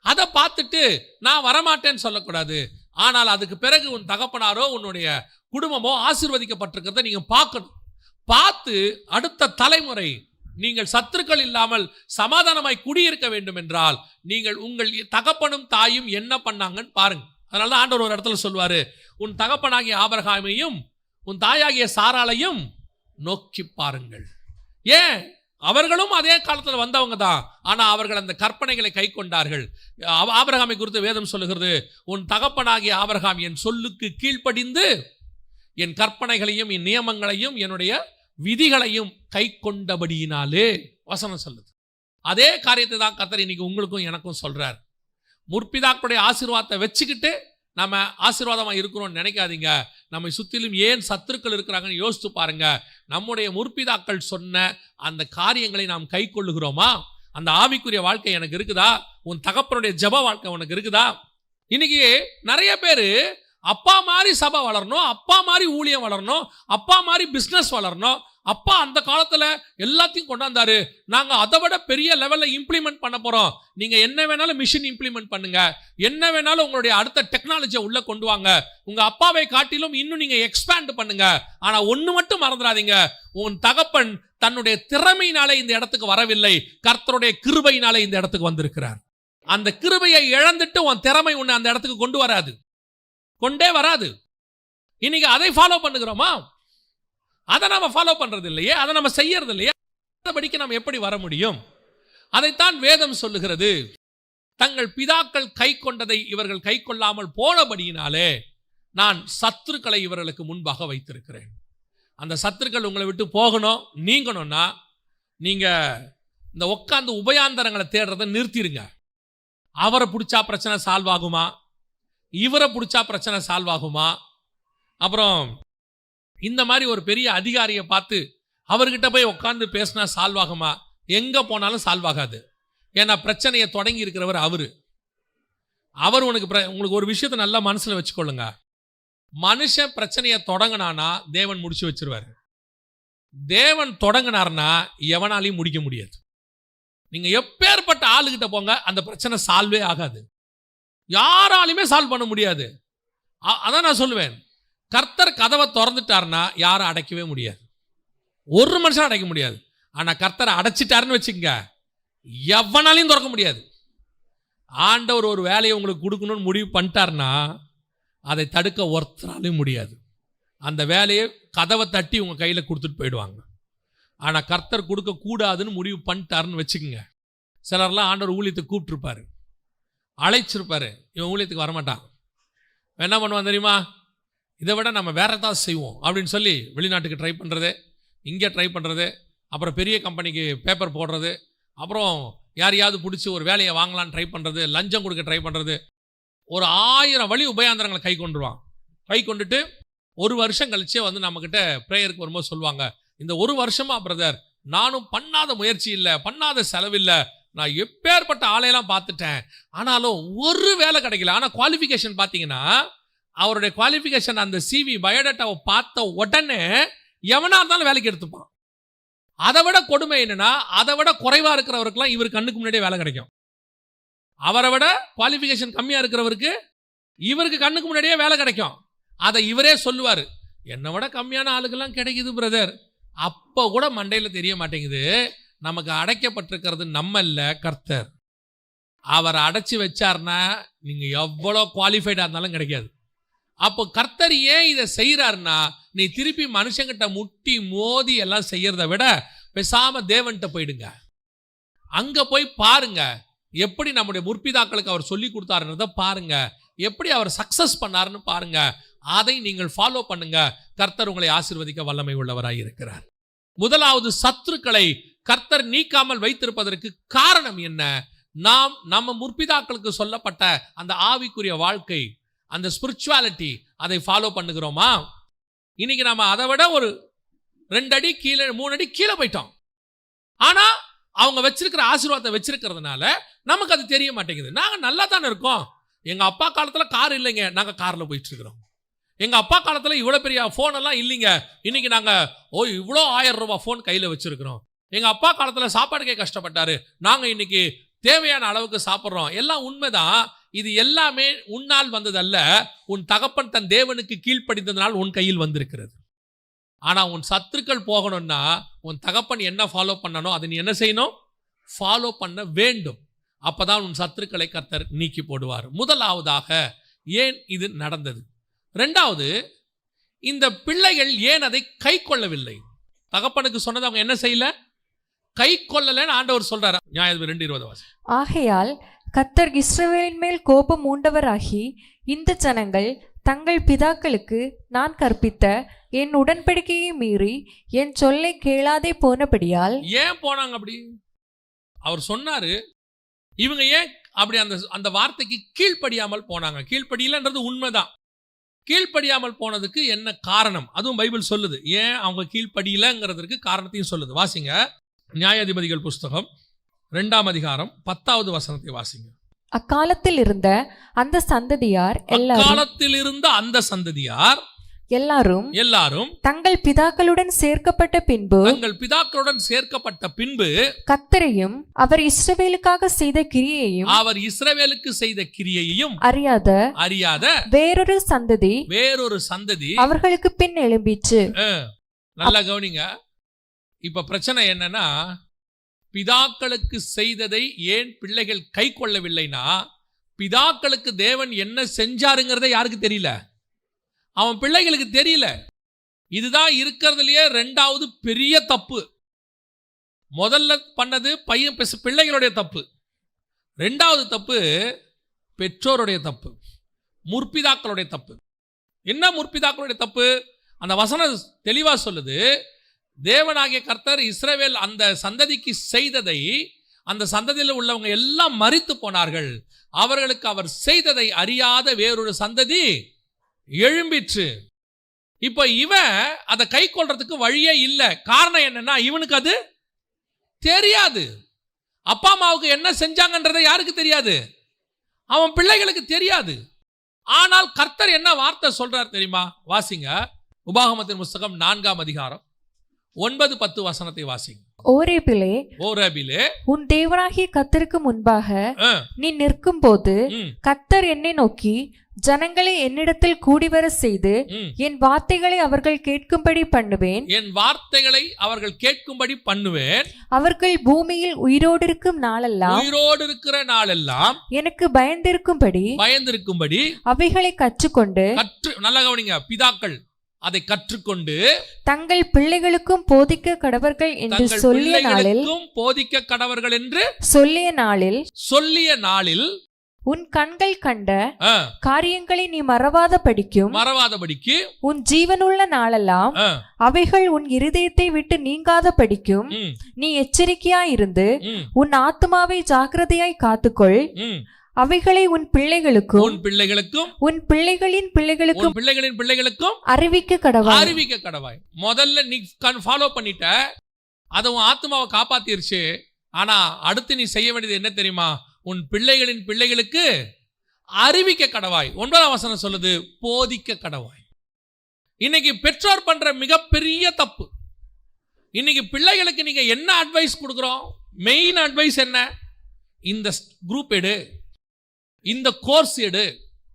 அதை பார்த்துட்டு நான் வரமாட்டேன்னு சொல்லக்கூடாது. ஆனால் அதுக்கு பிறகு உன் தகப்பனாரோ உன்னுடைய குடும்பமோ ஆசீர்வதிக்கப்பட்டிருக்கிறத நீங்க பார்க்கணும். பார்த்து அடுத்த தலைமுறை நீங்கள் சத்துருக்கள் இல்லாமல் சமாதானமாய் குடியிருக்க வேண்டும் என்றால் நீங்கள் உங்கள் தகப்பனும் தாயும் என்ன பண்ணாங்கன்னு பாருங்க. அதனால ஆண்டவர் ஒரு இடத்துல சொல்வாரு, உன் தகப்பனாகிய ஆபிரகாமையும் உன் தாயாகிய சாராளையும் நோக்கி பாருங்கள். ஏன்? அவர்களும் அதே காலத்தில் வந்தவங்க தான், ஆனா அவர்கள் அந்த கற்பனைகளை கை கொண்டார்கள். ஆபிரகாமை குறித்து வேதம் சொல்லுகிறது, உன் தகப்பனாகிய ஆபிரகாம் என் சொல்லுக்கு கீழ்ப்படிந்து என் கற்பனைகளையும் என் நியமங்களையும் என்னுடைய விதிகளையும் கை கொண்டபடியினாலே வசனம் சொல்லுது. அதே காரியத்தை தான் கர்த்தர் இன்னைக்கு உங்களுக்கும் எனக்கும் சொல்றார். முற்பிதாக்களுடைய ஆசீர்வாதத்தை வச்சுக்கிட்டு நம்ம ஆசீர்வாதமாக இருக்கிறோம்னு நினைக்காதீங்க. நம்மை சுற்றிலும் ஏன் சத்துருக்கள் இருக்கிறாங்கன்னு யோசித்து பாருங்க. நம்முடைய முற்பிதாக்கள் சொன்ன அந்த காரியங்களை நாம் கை கொள்ளுகிறோமா? அந்த ஆவிக்குரிய வாழ்க்கை எனக்கு இருக்குதா? உன் தகப்பனுடைய ஜெப வாழ்க்கை உனக்கு இருக்குதா? இன்னைக்கு நிறைய பேர் அப்பா மாதிரி சபை வளரணும், அப்பா மாதிரி ஊழியம் வளரணும், அப்பா மாதிரி பிஸ்னஸ் வளரணும், அப்பா அந்த காலத்துல எல்லாத்தையும் கொண்டாந்தாரு, நாங்க அதை விட பெரிய லெவல்ல இம்ப்ளிமெண்ட் பண்ண போறோம், நீங்க என்ன வேணாலும் மிஷின் இம்ப்ளிமெண்ட் பண்ணுங்க, என்ன வேணாலும் உங்களுடைய அடுத்த டெக்னாலஜியை உள்ள கொண்டு வாங்க, உங்க அப்பாவை காட்டிலும் இன்னும் நீங்க எக்ஸ்பேண்ட் பண்ணுங்க. ஆனா ஒண்ணு மட்டும் மறந்துடாதீங்க, உன் தகப்பன் தன்னுடைய திறமையினாலே இந்த இடத்துக்கு வரவில்லை, கர்த்தருடைய கிருபையினாலே இந்த இடத்துக்கு வந்திருக்கிறார். அந்த கிருபையை இழந்துட்டு உன் திறமை உன்னை அந்த இடத்துக்கு கொண்டே வராது. இன்னைக்கு அதை ஃபாலோ பண்ணுகிறோமா? அதை நம்ம ஃபாலோ பண்றது இல்லையே, அதை நம்ம செய்யறது இல்லையே, படிக்க நம்ம எப்படி வர முடியும்? அதைத்தான் வேதம் சொல்லுகிறது. தங்கள் பிதாக்கள் கை கொண்டதை இவர்கள் கை கொள்ளாமல் போனபடியினாலே நான் சத்துருக்களை இவர்களுக்கு முன்பாக வைத்திருக்கிறேன். அந்த சத்துருக்கள் உங்களை விட்டு போகணும், நீங்கணும்னா நீங்க இந்த உட்காந்து உபயாந்தரங்களை தேடுறதை நிறுத்திடுங்க. அவரை பிடிச்சா பிரச்சனை சால்வ் ஆகுமா, இவரை பிடிச்சா பிரச்சனை சால்வ் ஆகுமா, அப்புறம் இந்த மாதிரி ஒரு பெரிய அதிகாரியை பார்த்து அவர்கிட்ட போய் உட்காந்து பேசினா சால்வ் ஆகுமா? எங்க போனாலும் சால்வ் ஆகாது. ஏன்னா பிரச்சனையை தொடங்கி இருக்கிறவர் அவர் உங்களுக்கு ஒரு விஷயத்தை நல்லா மனசுல வச்சுக்கொள்ளுங்க. மனுஷன் பிரச்சனையை தொடங்கினானா தேவன் முடிச்சு வச்சிருவாரு. தேவன் தொடங்கினார்னா எவனாலையும் முடிக்க முடியாது. நீங்க எப்பேற்பட்ட ஆளுகிட்ட போங்க, அந்த பிரச்சனை சால்வே ஆகாது. யாராலையுமே சால்வ் பண்ண முடியாது. அதான் நான் சொல்லுவேன், கர்த்தர் கதவை திறந்துட்டார்னா யாரும் அடைக்கவே முடியாது. ஒரு மனுஷன் அடைக்க முடியாது. ஆனா கர்த்தரை அடைச்சிட்டாருன்னு வச்சுக்கங்க, எவனாலையும் திறக்க முடியாது. ஆண்டவர் ஒரு வேலையை உங்களுக்கு கொடுக்கணும்னு முடிவு பண்ணிட்டார்னா அதை தடுக்க ஒருத்தராலையும் முடியாது. அந்த வேலையை கதவை தட்டி உங்க கையில கொடுத்துட்டு போயிடுவாங்க. ஆனா கர்த்தர் கொடுக்க கூடாதுன்னு முடிவு பண்ணிட்டாருன்னு வச்சுக்கோங்க. சிலர்லாம் ஆண்டவர் ஊழியத்தை கூப்பிட்டுருப்பாரு, அழைச்சிருப்பாரு, இவன் ஊழியத்துக்கு வரமாட்டான். என்ன பண்ணுவான் தெரியுமா? இதை விட நம்ம வேற ஏதாவது செய்வோம் அப்படின்னு சொல்லி வெளிநாட்டுக்கு ட்ரை பண்ணுறது, இங்கே ட்ரை பண்ணுறது, அப்புறம் பெரிய கம்பெனிக்கு பேப்பர் போடுறது, அப்புறம் யாரையாவது பிடிச்சி ஒரு வேலையை வாங்கலான்னு ட்ரை பண்ணுறது, லஞ்சம் கொடுக்க ட்ரை பண்ணுறது, ஒரு 1000 வழி உபயாந்திரங்களை கை கொண்டுருவான். கை கொண்டுட்டு ஒரு வருஷம் கழிச்சே வந்து நம்மக்கிட்ட ப்ரேயருக்கு வரும்போது சொல்லுவாங்க, இந்த ஒரு வருஷமா பிரதர் நானும் பண்ணாத முயற்சி இல்லை, பண்ணாத செலவில்லை, நான் எப்பேற்பட்ட ஆளையெல்லாம் பார்த்துட்டேன், ஆனாலும் ஒரு வேலை கிடைக்கல. ஆனால் குவாலிஃபிகேஷன் பார்த்தீங்கன்னா அவருடைய குவாலிஃபிகேஷன் அந்த சிவி பயோடேட்டாவை பார்த்த உடனே எவனா இருந்தாலும் வேலைக்கு எடுத்துப்பான். அதை விட கொடுமை என்னன்னா, அதை விட குறைவா இருக்கிறவருக்குலாம் இவர் கண்ணுக்கு முன்னாடியே வேலை கிடைக்கும். அவரை விட குவாலிஃபிகேஷன் கம்மியா இருக்கிறவருக்கு இவருக்கு கண்ணுக்கு முன்னாடியே வேலை கிடைக்கும். அதை இவரே சொல்லுவார், என்னை விட கம்மியான ஆளுக்கெல்லாம் கிடைக்குது பிரதர். அப்போ கூட மண்டையில தெரிய மாட்டேங்குது, நமக்கு அடைக்கப்பட்டிருக்கிறது நம்ம இல்ல, கர்த்தர். அவர் அடைச்சி வச்சார்னா நீங்க எவ்வளோ குவாலிஃபைடா இருந்தாலும் கிடைக்காது. அப்போ கர்த்தர் ஏன் இதை செய்யறாருன்னா, நீ திருப்பி மனுஷங்கிட்ட முட்டி மோதி எல்லாம் செய்யறதை விட பேசாம தேவன்கிட்ட போயிடுங்க. அங்க போய் பாருங்க எப்படி நம்முடைய முற்பிதாக்களுக்கு அவர் சொல்லி கொடுத்தாருன்றத பாருங்க, எப்படி அவர் சக்சஸ் பண்ணாருன்னு பாருங்க. அதை நீங்கள் ஃபாலோ பண்ணுங்க. கர்த்தர் உங்களை ஆசீர்வதிக்க வல்லமை உள்ளவராய் இருக்கிறார். முதலாவது, சத்துருக்களை கர்த்தர் நீக்காமல் வைத்திருப்பதற்கு காரணம் என்ன? நாம் நம்ம முற்பிதாக்களுக்கு சொல்லப்பட்ட அந்த ஆவிக்குரிய வாழ்க்கை, அந்த ஸ்பிரிச்சுவாலிட்டி, அதை ஃபாலோ பண்ணுகிறோமா? இன்னைக்கு நம்ம அதை விட ஒரு 2 அடி கீழே 3 அடி கீழே போயிட்டோம். ஆனா அவங்க வச்சிருக்கிற ஆசீர்வாதத்தை வச்சிருக்கிறதுனால நமக்கு அது தெரிய மாட்டேங்குது. நாங்க நல்லா தானே இருக்கோம். எங்க அப்பா காலத்துல கார் இல்லைங்க, நாங்க கார்ல போயிட்டு இருக்கிறோம். எங்க அப்பா காலத்துல இவ்வளவு பெரிய போன் எல்லாம் இல்லைங்க, இன்னைக்கு நாங்க இவ்வளோ 1000 ரூபாய் போன் கையில வச்சிருக்கிறோம். எங்க அப்பா காலத்துல சாப்பாடுக்கே கஷ்டப்பட்டாரு, நாங்க இன்னைக்கு தேவையான அளவுக்கு சாப்பிட்றோம். எல்லாம் உண்மைதான். இது எல்லாமே உன்னால் வந்ததல்ல, உன் தகப்பன் தன் தேவனுக்கு கீழ்ப்படிந்ததனால் உன் கையில் வந்திருக்கிறது. ஆனா உன் சத்துருக்கள் போகணும்னா உன் தகப்பன் என்ன ஃபாலோ பண்ணனோ அதை நீ என்ன செய்யணும்? ஃபாலோ பண்ண வேண்டும். அப்பதான் உன் சத்துருக்களை கர்த்தர் நீக்கி போடுவார். முதலாவதாக ஏன் இது நடந்தது? 2வது, இந்த பிள்ளைகள் ஏன் அதை கை கொள்ளவில்லை? தகப்பனுக்கு சொன்னது அவங்க என்ன செய்யல? கை கொள்ளலன்னு ஆண்டவர் சொல்றாரு. நியாயாதிபதி 2:20. ஆகையால் கர்த்தர் இஸ்ரவேலின் மேல் கோபம் மூண்டவராகி, இந்த ஜனங்கள் தங்கள் பிதாக்களுக்கு நான் கற்பித்த என் உடன்படிக்கையை மீறி என் சொல்லை கேளாதே போனபடியால். ஏன் போனாங்க அப்படி? அவர் சொன்னாரு, இவங்க ஏன் அப்படி அந்த வார்த்தைக்கு கீழ்ப்படியாமல் போனாங்க? கீழ்ப்படியலன்றது உண்மைதான். கீழ்ப்படியாமல் போனதுக்கு என்ன காரணம்? அதுவும் பைபிள் சொல்லுது. ஏன் அவங்க கீழ்ப்படியலங்கிறதுக்கு காரணத்தையும் சொல்லுது. வாசிங்க, நியாயாதிபதிகள் புஸ்தகம் 2ஆம் அதிகாரம் 10வது வசனத்தை வாசிங்க. அக்காலத்தில் இருந்த அந்த சந்ததியார் எல்லாரும் தங்கள் பிதாக்களுடன் சேர்க்கப்பட்ட பின்பு கர்த்தரையும் அவர் இஸ்ரவேலுக்காக செய்த கிரியையையும் அறியாத வேறொரு சந்ததி அவர்களுக்கு பின் எழும்பிச்சு. நல்லா கவனிங்க. இப்ப பிரச்சனை என்னன்னா, பிதாக்களுக்கு செய்ததை ஏன் பிள்ளைகள் கை கொள்ளவில்லைனா, பிதாக்களுக்கு தேவன் என்ன செஞ்சாருங்கிறத யாருக்கு தெரியல? அவன் பிள்ளைகளுக்கு தெரியல. இதுதான் இருக்கிறதுலயே 2வது பெரிய தப்பு. முதல்ல பண்ணது பிள்ளைகளுடைய தப்பு. 2வது தப்பு பெற்றோருடைய தப்பு, முற்பிதாக்களுடைய தப்பு. என்ன முற்பிதாக்களுடைய தப்பு? அந்த வசனம் தெளிவா சொல்லுது, தேவனாகிய கர்த்தர் இஸ்ரவேல் அந்த சந்ததிக்கு செய்ததை, அந்த சந்ததியில் உள்ளவங்க எல்லாம் மரித்து போனார்கள், அவர்களுக்கு அவர் செய்ததை அறியாத வேறொரு சந்ததி எழும்பிற்று. இப்ப இவன் அதை கை கொள்றதுக்கு வழியே இல்லை. காரணம் என்னன்னா, இவனுக்கு அது தெரியாது. அப்பா அம்மாவுக்கு என்ன செஞ்சாங்கன்றதை யாருக்கு தெரியாது? அவன் பிள்ளைகளுக்கு தெரியாது. ஆனால் கர்த்தர் என்ன வார்த்தை சொல்றார் தெரியுமா? வாசிங்க, உபாகமத்தின் புஸ்தகம் 4ஆம் அதிகாரம் 9-10 வசனத்தை வாசிங்க. ஓரேபிலே உன் தேவனாகிய கர்த்தருக்கு முன்பாக நீ நிற்கும் போது கர்த்தர் என்னை நோக்கி, ஜனங்களை என்னிடத்தில் கூடிவர செய்து என் வார்த்தைகளை அவர்கள் கேட்கும்படி பண்ணுவேன். என் வார்த்தைகளை அவர்கள் கேட்கும்படி பண்ணுவேன். அவர்கள் பூமியில் உயிரோடு இருக்கும் நாளெல்லாம், உயிரோடு இருக்கிற நாளெல்லாம் எனக்கு பயந்திருக்கும்படி அவைகளை கற்றுக்கொண்டு, நல்ல கவனிங்க, பிதாக்கள் அதை கற்றுக்கொண்டு தங்கள் பிள்ளைகளுக்கும் போதிக்க கடவர்கள் என்று சொல்லிய நாளில் உன் கண்கள் கண்ட காரியங்களை நீ மறவாத படிக்கும் உன் ஜீவனுள்ள நாளெல்லாம் அவைகள் உன் இருதயத்தை விட்டு நீங்காத படிக்கும் நீ எச்சரிக்கையாயிருந்து உன் ஆத்துமாவை ஜாக்கிரதையாய் காத்துக்கொள். அவைகளை உன் பிள்ளைகளுக்கும் உன் பிள்ளைகளின் பிள்ளைகளுக்கும் அறிவிக்க கடவாய். முதல்ல நீ ஃபாலோ பண்ணிட்ட, அது உன் ஆத்மாவை காப்பாத்திருச்சு. ஆனா அடுத்து நீ செய்ய வேண்டியது என்ன தெரியுமா? உன் பிள்ளைகளின் பிள்ளைகளுக்கு அறிவிக்க கடவாய். 9ஆம் வசனம் சொல்லுது, போதிக்க கடவாய். இன்னைக்கு பெற்றோர் பண்ற மிகப்பெரிய தப்பு. இன்னைக்கு பிள்ளைகளுக்கு நீங்க என்ன அட்வைஸ் கொடுக்குறோம்? மெயின் அட்வைஸ் என்ன? இந்த குரூப் எடு, இந்த கோர்ஸ் எடு,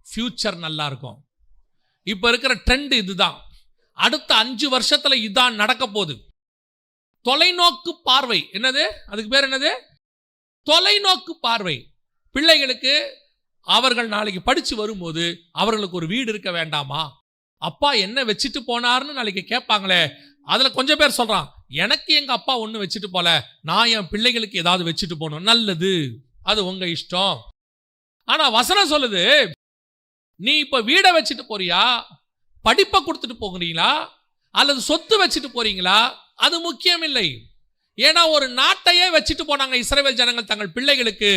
ஃபியூச்சர் நல்லா இருக்கும். இப்ப இருக்கிற ட்ரெண்ட் இதுதான். அடுத்த 5 வருஷத்துல இதான் நடக்க போகுது. தொலைநோக்கு பார்வை. என்னது அதுக்கு பேர்? என்னது? தொலைநோக்கு பார்வை. பிள்ளைகளுக்கு அவர்கள் நாளைக்கு படிச்சு வரும்போது அவர்களுக்கு ஒரு வீடு இருக்க வேண்டாமா? அப்பா என்ன வச்சுட்டு போனார்னு நாளைக்கு கேட்பாங்களே. அதுல கொஞ்சம் பேர் சொல்றான், எனக்கு எங்க அப்பா ஒண்ணு வச்சுட்டு போல, நான் என் பிள்ளைகளுக்கு ஏதாவது வச்சுட்டு போகணும். நல்லது, அது உங்க இஷ்டம். ஆனா வசனம் சொல்லுது, நீ இப்ப வீடை வச்சுட்டு போறியா, படிப்பை கொடுத்துட்டு போகிறீங்களா, அல்லது சொத்து வச்சுட்டு போறீங்களா? அது முக்கியம் இல்லை. ஏன்னா ஒரு நாட்டையே வச்சுட்டு போனாங்க இஸ்ரவேல் ஜனங்கள் தங்கள் பிள்ளைகளுக்கு.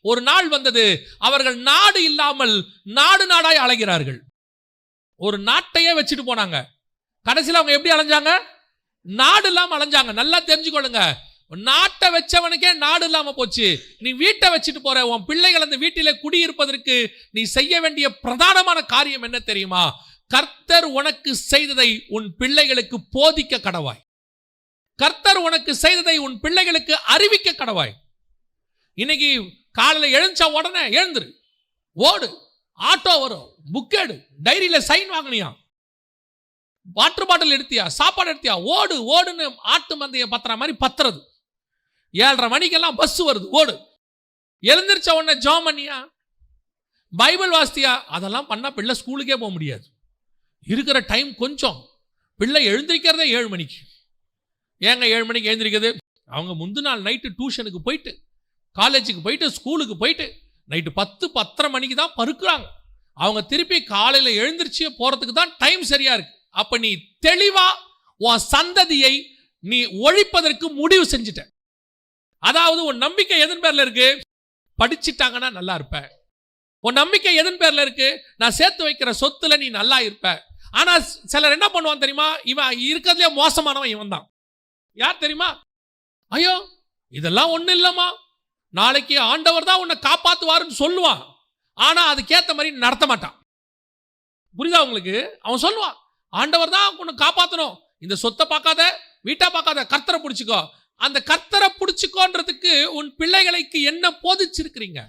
ஒரு நாள் வந்தது, அவர்கள் நாடு இல்லாமல் நாடாய் அலைகிறார்கள். ஒரு நாட்டையே வச்சுட்டு போனாங்க. கடைசியில் அவங்க எப்படி அலைஞ்சாங்க? நாடு இல்லாம அலைஞ்சாங்க. நல்லா தெரிஞ்சுக்கொள்ளுங்க, நாட்டை வச்சவனுக்கே நாடு இல்லாம போச்சு. நீ வீட்டை வச்சுட்டு போற, உன் பிள்ளைகள் அந்த வீட்டிலே குடியிருப்பதற்கு நீ செய்ய வேண்டிய பிரதானமான காரியம் என்ன தெரியுமா? கர்த்தர் உனக்கு செய்ததை உன் பிள்ளைகளுக்கு போதிக்க கடவாய். கர்த்தர் உனக்கு செய்ததை உன் பிள்ளைகளுக்கு அறிவிக்க கடவாய். இன்னைக்கு காலையில் எழுந்தா உடனே எழுந்துரு, ஓடு, ஆட்டோ வரும், புக் எடு, டைரியில சைன் வாங்கினியா, வாட்டர் பாட்டில் எடுத்தியா, சாப்பாடு எடுத்தியா, ஓடுன்னு ஆட்டு மந்தைய பத்துற மாதிரி பத்துறது. 7:30 மணிக்கெல்லாம் பஸ் வருது, ஓடு. எழுந்திருச்ச உடனே ஜெபம் பண்ணியா, பைபிள் வாசித்தியா? அதெல்லாம் பண்ணா பிள்ளை ஸ்கூலுக்கே போக முடியாது. இருக்கிற டைம் கொஞ்சம். பிள்ளை எழுந்திருக்கிறதே 7 மணிக்கு. ஏங்க 7 மணிக்கு எழுந்திருக்கிறது? அவங்க முந்தின நாள் நைட்டு டியூஷனுக்கு போயிட்டு, காலேஜுக்கு போயிட்டு, ஸ்கூலுக்கு போயிட்டு நைட்டு 10-10:30 மணிக்கு தான் பருக்குறாங்க. அவங்க திருப்பி காலையில் எழுந்திருச்சு போறதுக்கு தான் டைம் சரியா இருக்கு. அப்ப நீ தெளிவா உன் சந்ததியை நீ ஒழிப்பதற்கு முடிவு செஞ்சுட்ட. அதாவது உன் நம்பிக்கை எதன் பேர்ல இருக்கு? படிச்சுட்டாங்கன்னா நல்லா இருப்ப. உன் நம்பிக்கை எதன் பேர்ல இருக்கு? நான் சேர்த்து வைக்கிற சொத்துல நீ நல்லா இருப்ப. ஆனா சிலர் என்ன பண்ணுவான் தெரியுமா? இவன் இருக்கிறதுலே மோசமானவன் இவன் தான். யார் தெரியுமா? ஐயோ இதெல்லாம் ஒண்ணு இல்லம்மா, நாளைக்கு ஆண்டவர் தான் உன்னை காப்பாத்துவாருன்னு சொல்லுவான். ஆனா அதுக்கேற்ற மாதிரி நடத்த மாட்டான். புரியுதா உங்களுக்கு? அவன் சொல்லுவான், ஆண்டவர் தான் உன்னை காப்பாற்றணும், இந்த சொத்தை பார்க்காத, வீட்டை பார்க்காத, கர்த்தரை பிடிச்சிக்கோ. அந்த கர்த்தரை பிடிச்சிக்கோன்றதுக்கு உன் பிள்ளைகளுக்கு என்ன போதிச்சிருக்கிறீங்க?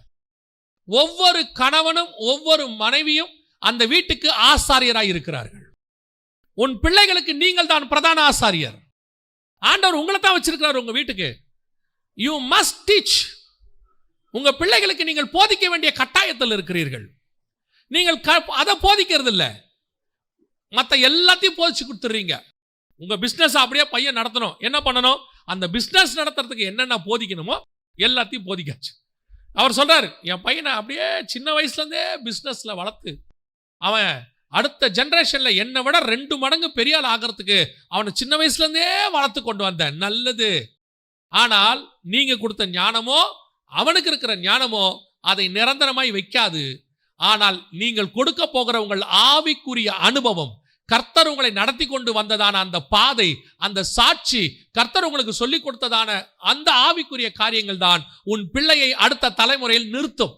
ஒவ்வொரு கணவனும் ஒவ்வொரு மனைவியும் அந்த வீட்டுக்கு ஆசாரியராய் இருக்கிறார்கள். உன் பிள்ளைகளுக்கு நீங்கள் தான் பிரதான ஆசாரியர். ஆண்டவர் உங்களை தான் வச்சிருக்கிறார் உங்க வீட்டுக்கு. You must teach. உங்க பிள்ளைகளுக்கு நீங்கள் போதிக்க வேண்டிய கட்டாயத்தில் இருக்கிறீர்கள். நீங்கள் அதை போதிக்கிறது இல்லை, மற்ற எல்லாத்தையும் போதிச்சு கொடுத்துறீங்க. உங்க பிசினஸ் அப்படியே பையன் நடத்தணும், என்ன பண்ணணும்? அந்த பிசினஸ் நடத்துறதுக்கு என்னென்ன போதிக்கணுமோ எல்லாத்தையும் போதிக்காச்சு. அவர் சொல்றாரு, என் பையனை அப்படியே சின்ன வயசுல இருந்தே பிசினஸ்ல வளர்த்து அவன் அடுத்த ஜெனரேஷன்ல என்னை விட 2 மடங்கு பெரிய ஆள் ஆகிறதுக்கு அவனை சின்ன வயசுல இருந்தே வளர்த்து கொண்டு வந்தேன், நல்லது. ஆனால் நீங்க கொடுத்த ஞானமோ அவனுக்கு இருக்கிற ஞானமோ அதை நிரந்தரமாய் வைக்காது. ஆனால் நீங்கள் கொடுக்க போகிற உங்கள் ஆவிக்குரிய அனுபவம், கர்த்தர் உங்களை நடத்தி கொண்டு வந்ததான அந்த பாதை, அந்த சாட்சி, கர்த்தர் உங்களுக்கு சொல்லிக் கொடுத்ததான அந்த ஆவிக்குரிய காரியங்கள் தான் உன் பிள்ளையை அடுத்த தலைமுறையில் நிறுத்தும்.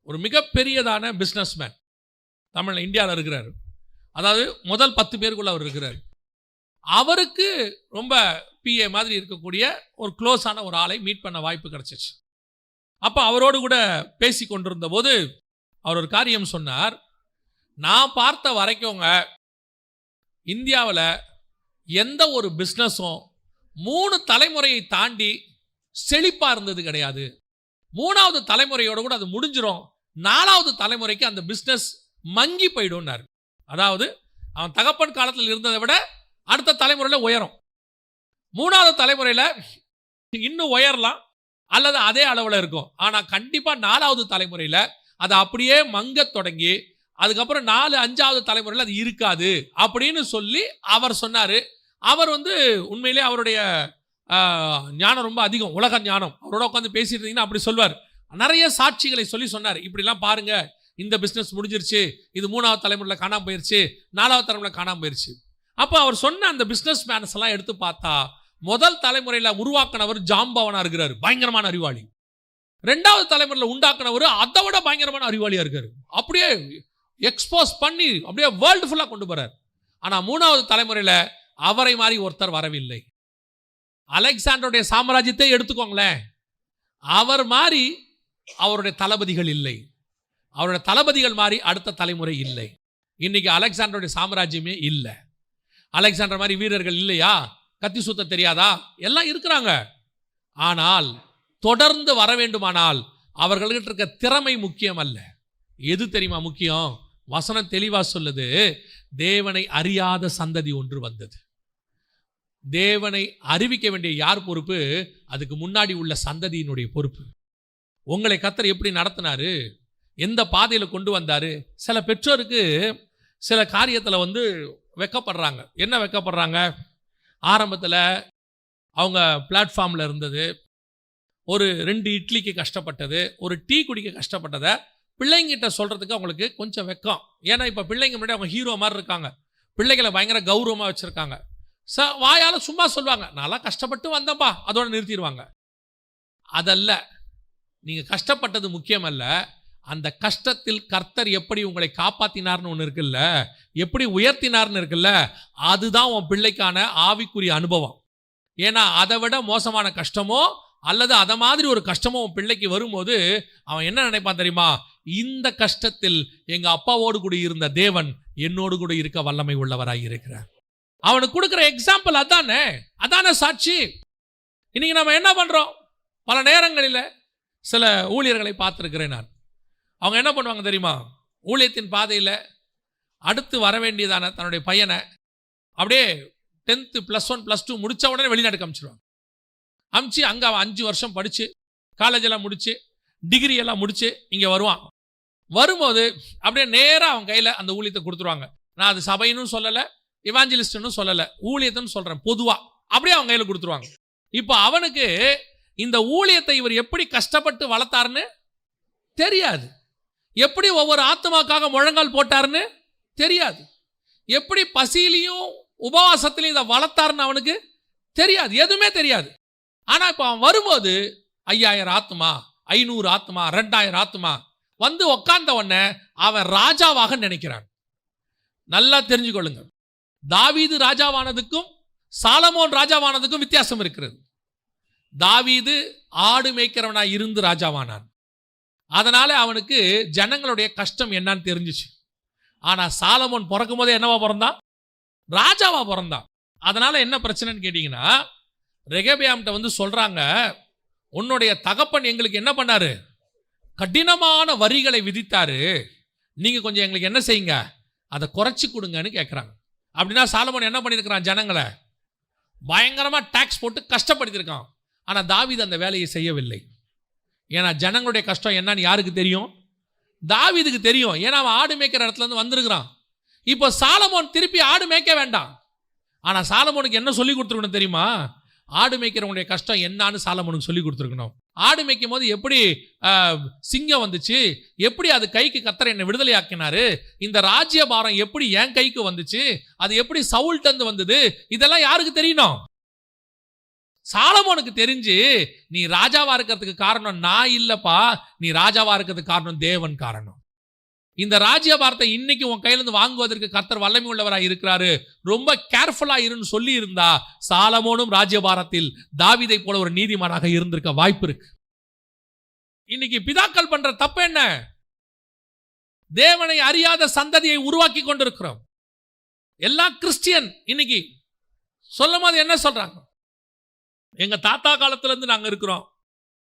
ஒரு மிகப்பெரியதான பிசினஸ்மேன் தமிழ்ல இந்தியாவில் இருக்கிறார். அதாவது முதல் 10 பேருக்குள்ள அவர் இருக்கிறார். அவருக்கு ரொம்ப பிஏ மாதிரி இருக்கக்கூடிய ஒரு க்ளோஸான ஒரு ஆளை மீட் பண்ண வாய்ப்பு கிடைச்சிச்சு. அப்போ அவரோடு கூட பேசி கொண்டிருந்த போது அவர் ஒரு காரியம் சொன்னார். நான் பார்த்த வரைக்கும்ங்க இந்தியாவில் எந்த ஒரு பிஸ்னஸும் 3 தலைமுறையை தாண்டி செழிப்பாக இருந்தது கிடையாது. 3வது தலைமுறையோடு கூட அது முடிஞ்சிடும், 4வது தலைமுறைக்கு அந்த பிஸ்னஸ் மங்கி போயிடும்னார். அதாவது அவன் தகப்பன் காலத்தில் இருந்ததை விட அடுத்த தலைமுறையில் உயரும், 3வது தலைமுறையில் இன்னும் உயரலாம் அல்லது அதே அளவில் இருக்கும். ஆனால் கண்டிப்பாக 4வது தலைமுறையில் அது அப்படியே மங்க தொடங்கி அதுக்கப்புறம் 4-5வது தலைமுறையில் அது இருக்காது அப்படின்னு சொல்லி அவர் சொன்னார். அவர் உண்மையிலே அவருடைய ஞானம் ரொம்ப அதிகம், உலக ஞானம். அவரோட உட்காந்து பேசிட்டு இருந்தீங்கன்னா அப்படி சொல்வார். நிறைய சாட்சிகளை சொல்லி சொன்னார். இப்படிலாம் பாருங்க, இந்த பிஸ்னஸ் முடிஞ்சிருச்சு, இது 3வது தலைமுறையில் காணாமல் போயிருச்சு, 4வது தலைமுறையில் காணாமல் போயிருச்சு. அப்போ அவர் சொன்ன அந்த பிஸ்னஸ் மேன்ஸ் எல்லாம் எடுத்து பார்த்தா முதல் தலைமுறையில் உருவாக்கினவர் ஜாம்பவனா இருக்கிறார், பயங்கரமான அறிவாளி. 2வது தலைமுறையில் உண்டாக்குனவர் அதை விட பயங்கரமான அறிவாளியா இருக்காரு. அப்படியே எக்ஸ்போஸ் பண்ணி அப்படியே வேர்ல்டு ஃபுல்லாக கொண்டு போறார். ஆனால் 3வது தலைமுறையில் அவரை மாதிரி ஒருத்தர் வரவில்லை. அலெக்சாண்டருடைய சாம்ராஜ்யத்தை எடுத்துக்கோங்களேன், அவர் மாதிரி அவருடைய தளபதிகள் இல்லை, அவருடைய தளபதிகள் மாதிரி அடுத்த தலைமுறை இல்லை. இன்னைக்கு அலெக்சாண்டருடைய சாம்ராஜ்யமே இல்லை. அலெக்சாண்டர் மாதிரி வீரர்கள் இல்லையா, கத்தி சுத்த தெரியாதா, எல்லாம் இருக்கிறாங்க. ஆனால் தொடர்ந்து வர வேண்டுமானால் அவர்கள்கிட்ட இருக்க திறமை முக்கியம் அல்ல. எது தெரியுமா முக்கியம்? வசனம் தெளிவா சொல்லுது, தேவனை அறியாத சந்ததி ஒன்று வந்தது. தேவனை அறிவிக்க வேண்டிய யார் பொறுப்பு? அதுக்கு முன்னாடி உள்ள சந்ததியினுடைய பொறுப்பு. உங்களை கர்த்தர் எப்படி நடத்தினாரு, எந்த பாதையில் கொண்டு வந்தாரு? சில பெற்றோருக்கு சில காரியத்தில் வெக்கப்படுறாங்க. என்ன வெக்கப்படுறாங்க? ஆரம்பத்தில் அவங்க பிளாட்ஃபார்மில் இருந்தது, ஒரு 2 இட்லிக்கு கஷ்டப்பட்டது, ஒரு டீ குடிக்க கஷ்டப்பட்டதை பிள்ளைங்கிட்ட சொல்கிறதுக்கு அவங்களுக்கு கொஞ்சம் வெக்கம். ஏன்னா இப்போ பிள்ளைங்க முன்னாடி அவங்க ஹீரோ மாதிரி இருக்காங்க, பிள்ளைகளை பயங்கர கௌரவமாக வச்சுருக்காங்க. வாயால் சும்மா சொல்லுவாங்க, நான்லாம் கஷ்டப்பட்டு வந்தேன்ப்பா, அதோட நிறுத்திடுவாங்க. அதல்ல, நீங்கள் கஷ்டப்பட்டது முக்கியம் அல்ல, அந்த கஷ்டத்தில் கர்த்தர் எப்படி உங்களை காப்பாற்றினார்னு ஒன்று இருக்குல்ல, எப்படி உயர்த்தினார்னு இருக்குல்ல, அதுதான் உன் பிள்ளைக்கான ஆவிக்குரிய அனுபவம். ஏன்னா அதை விட மோசமான கஷ்டமோ அல்லது அதை மாதிரி ஒரு கஷ்டமோ உன் பிள்ளைக்கு வரும்போது அவன் என்ன நினைப்பான் தெரியுமா? இந்த கஷ்டத்தில் எங்கள் அப்பாவோடு கூட இருந்த தேவன் என்னோடு கூட இருக்க வல்லமை உள்ளவராக இருக்கிறார். அவனுக்கு கொடுக்குற எக்ஸாம்பிள் அதானே சாட்சி. இன்னைக்கு நம்ம என்ன பண்ணுறோம்? பல நேரங்களில் சில ஊழியர்களை பார்த்துருக்கிறேன் நான். அவங்க என்ன பண்ணுவாங்க தெரியுமா? ஊழியத்தின் பாதையில் அடுத்து வர வேண்டியதான தன்னுடைய பையனை அப்படியே 10th +1 +2 முடித்த உடனே வெளிநாட்டுக்கு அனுப்பிச்சிடுவாங்க. அனுப்பிச்சு அங்கே அவன் 5 வருஷம் படித்து காலேஜெல்லாம் முடித்து டிகிரி எல்லாம் முடித்து இங்கே வருவான். வரும்போது அப்படியே நேராக அவன் கையில் அந்த ஊழியத்தை கொடுத்துருவாங்க. நான் அது சபைன்னு சொல்லலை, இவாஞ்சலிஸ்ட்னு சொல்லலை, ஊழியத்தைன்னு சொல்கிறேன் பொதுவாக. அப்படியே அவன் கையில் கொடுத்துருவாங்க. இப்போ அவனுக்கு இந்த ஊழியத்தை இவர் எப்படி கஷ்டப்பட்டு வளர்த்தாருன்னு தெரியாது, எப்படி ஒவ்வொரு ஆத்மாக்காக முழங்கால் போட்டாருன்னு தெரியாது, எப்படி பசியிலையும் உபவாசத்திலையும் இதை வளர்த்தாருன்னு அவனுக்கு தெரியாது, எதுவுமே தெரியாது. ஆனால் இப்போ அவன் வரும்போது 5000 ஆத்மா, 500 ஆத்மா, 2000 ஆத்மா வந்து உக்காந்த உடனே அவன் ராஜாவாக நினைக்கிறான். நல்லா தெரிஞ்சுக்கொள்ளுங்க, தாவீது ராஜாவானதுக்கும் சாலமோன் ராஜாவானதுக்கும் வித்தியாசம் இருக்கிறது. தாவீது ஆடு மேய்க்கிறவனாக இருந்து ராஜாவானான். அதனால அவனுக்கு ஜனங்களுடைய கஷ்டம் என்னன்னு தெரிஞ்சிச்சு. ஆனால் சாலமோன் பிறக்கும் போதே என்னவா பிறந்தான்? ராஜாவா பிறந்தான். அதனால என்ன பிரச்சனைன்னு கேட்டீங்கன்னா, ரெகபியாம்கிட்ட சொல்றாங்க, உன்னுடைய தகப்பன் எங்களுக்கு என்ன பண்ணாரு? கடினமான வரிகளை விதித்தாரு, நீங்க கொஞ்சம் எங்களுக்கு என்ன செய்யுங்க, அதை குறைச்சி கொடுங்கன்னு கேட்குறாங்க. அப்படின்னா சாலமோன் என்ன பண்ணியிருக்கிறான்? ஜனங்களை பயங்கரமா டாக்ஸ் போட்டு கஷ்டப்படுத்தியிருக்கான். ஆனால் தாவீது அந்த வேலையை செய்யவில்லை. ஏன்னா ஜனங்களுடைய கஷ்டம் என்னன்னு யாருக்கு தெரியும்? தாவீதுக்கு தெரியும், ஏன்னா அவன் ஆடு மேய்க்கிற இடத்துல இருந்து வந்திருக்கிறான். இப்போ சாலமோன் திருப்பி ஆடு மேய்க்க வேண்டாம். ஆனா சாலமோனுக்கு என்ன சொல்லி கொடுத்துருக்கணும் தெரியுமா? ஆடு மேய்க்கிறவங்களுடைய கஷ்டம் என்னன்னு சாலமோனுக்கு சொல்லி கொடுத்துருக்கணும். ஆடு மேய்க்கும் போது எப்படி சிங்கம் வந்துச்சு, எப்படி அது கைக்கு கர்த்தர் என்னை விடுதலை ஆக்கினாரு, இந்த ராஜ்யபாரம் எப்படி என் கைக்கு வந்துச்சு, அது எப்படி சவுல்ட்ட இருந்து வந்தது, இதெல்லாம் யாருக்கு தெரியணும்? சாலமோனுக்கு தெரிஞ்சு, நீ ராஜாவா இருக்கிறதுக்கு காரணம் நான் இல்லப்பா, நீ ராஜாவா இருக்கிறதுக்கு காரணம் தேவன் காரணம். இந்த ராஜ்யபாரத்தை இன்னைக்கு உன் கையில இருந்து வாங்குவதற்கு கர்த்தர் வல்லமை உள்ளவராக இருக்கிறாரு, ரொம்ப கேர்ஃபுல்லா இருன்னு சொல்லி இருந்தா சாலமோனும் ராஜ்யபாரத்தில் தாவீதை போல ஒரு நீதிமானாக இருந்திருக்க வாய்ப்பு இருக்கு. இன்னைக்கு பிதாக்கள் பண்ற தப்பு என்ன? தேவனை அறியாத சந்ததியை உருவாக்கி கொண்டிருக்கிறோம். எல்லாம் கிறிஸ்டியன். இன்னைக்கு சொல்லும் போது என்ன சொல்றாங்க? எங்க தாத்தா காலத்துல இருந்து நாங்க இருக்கிறோம்,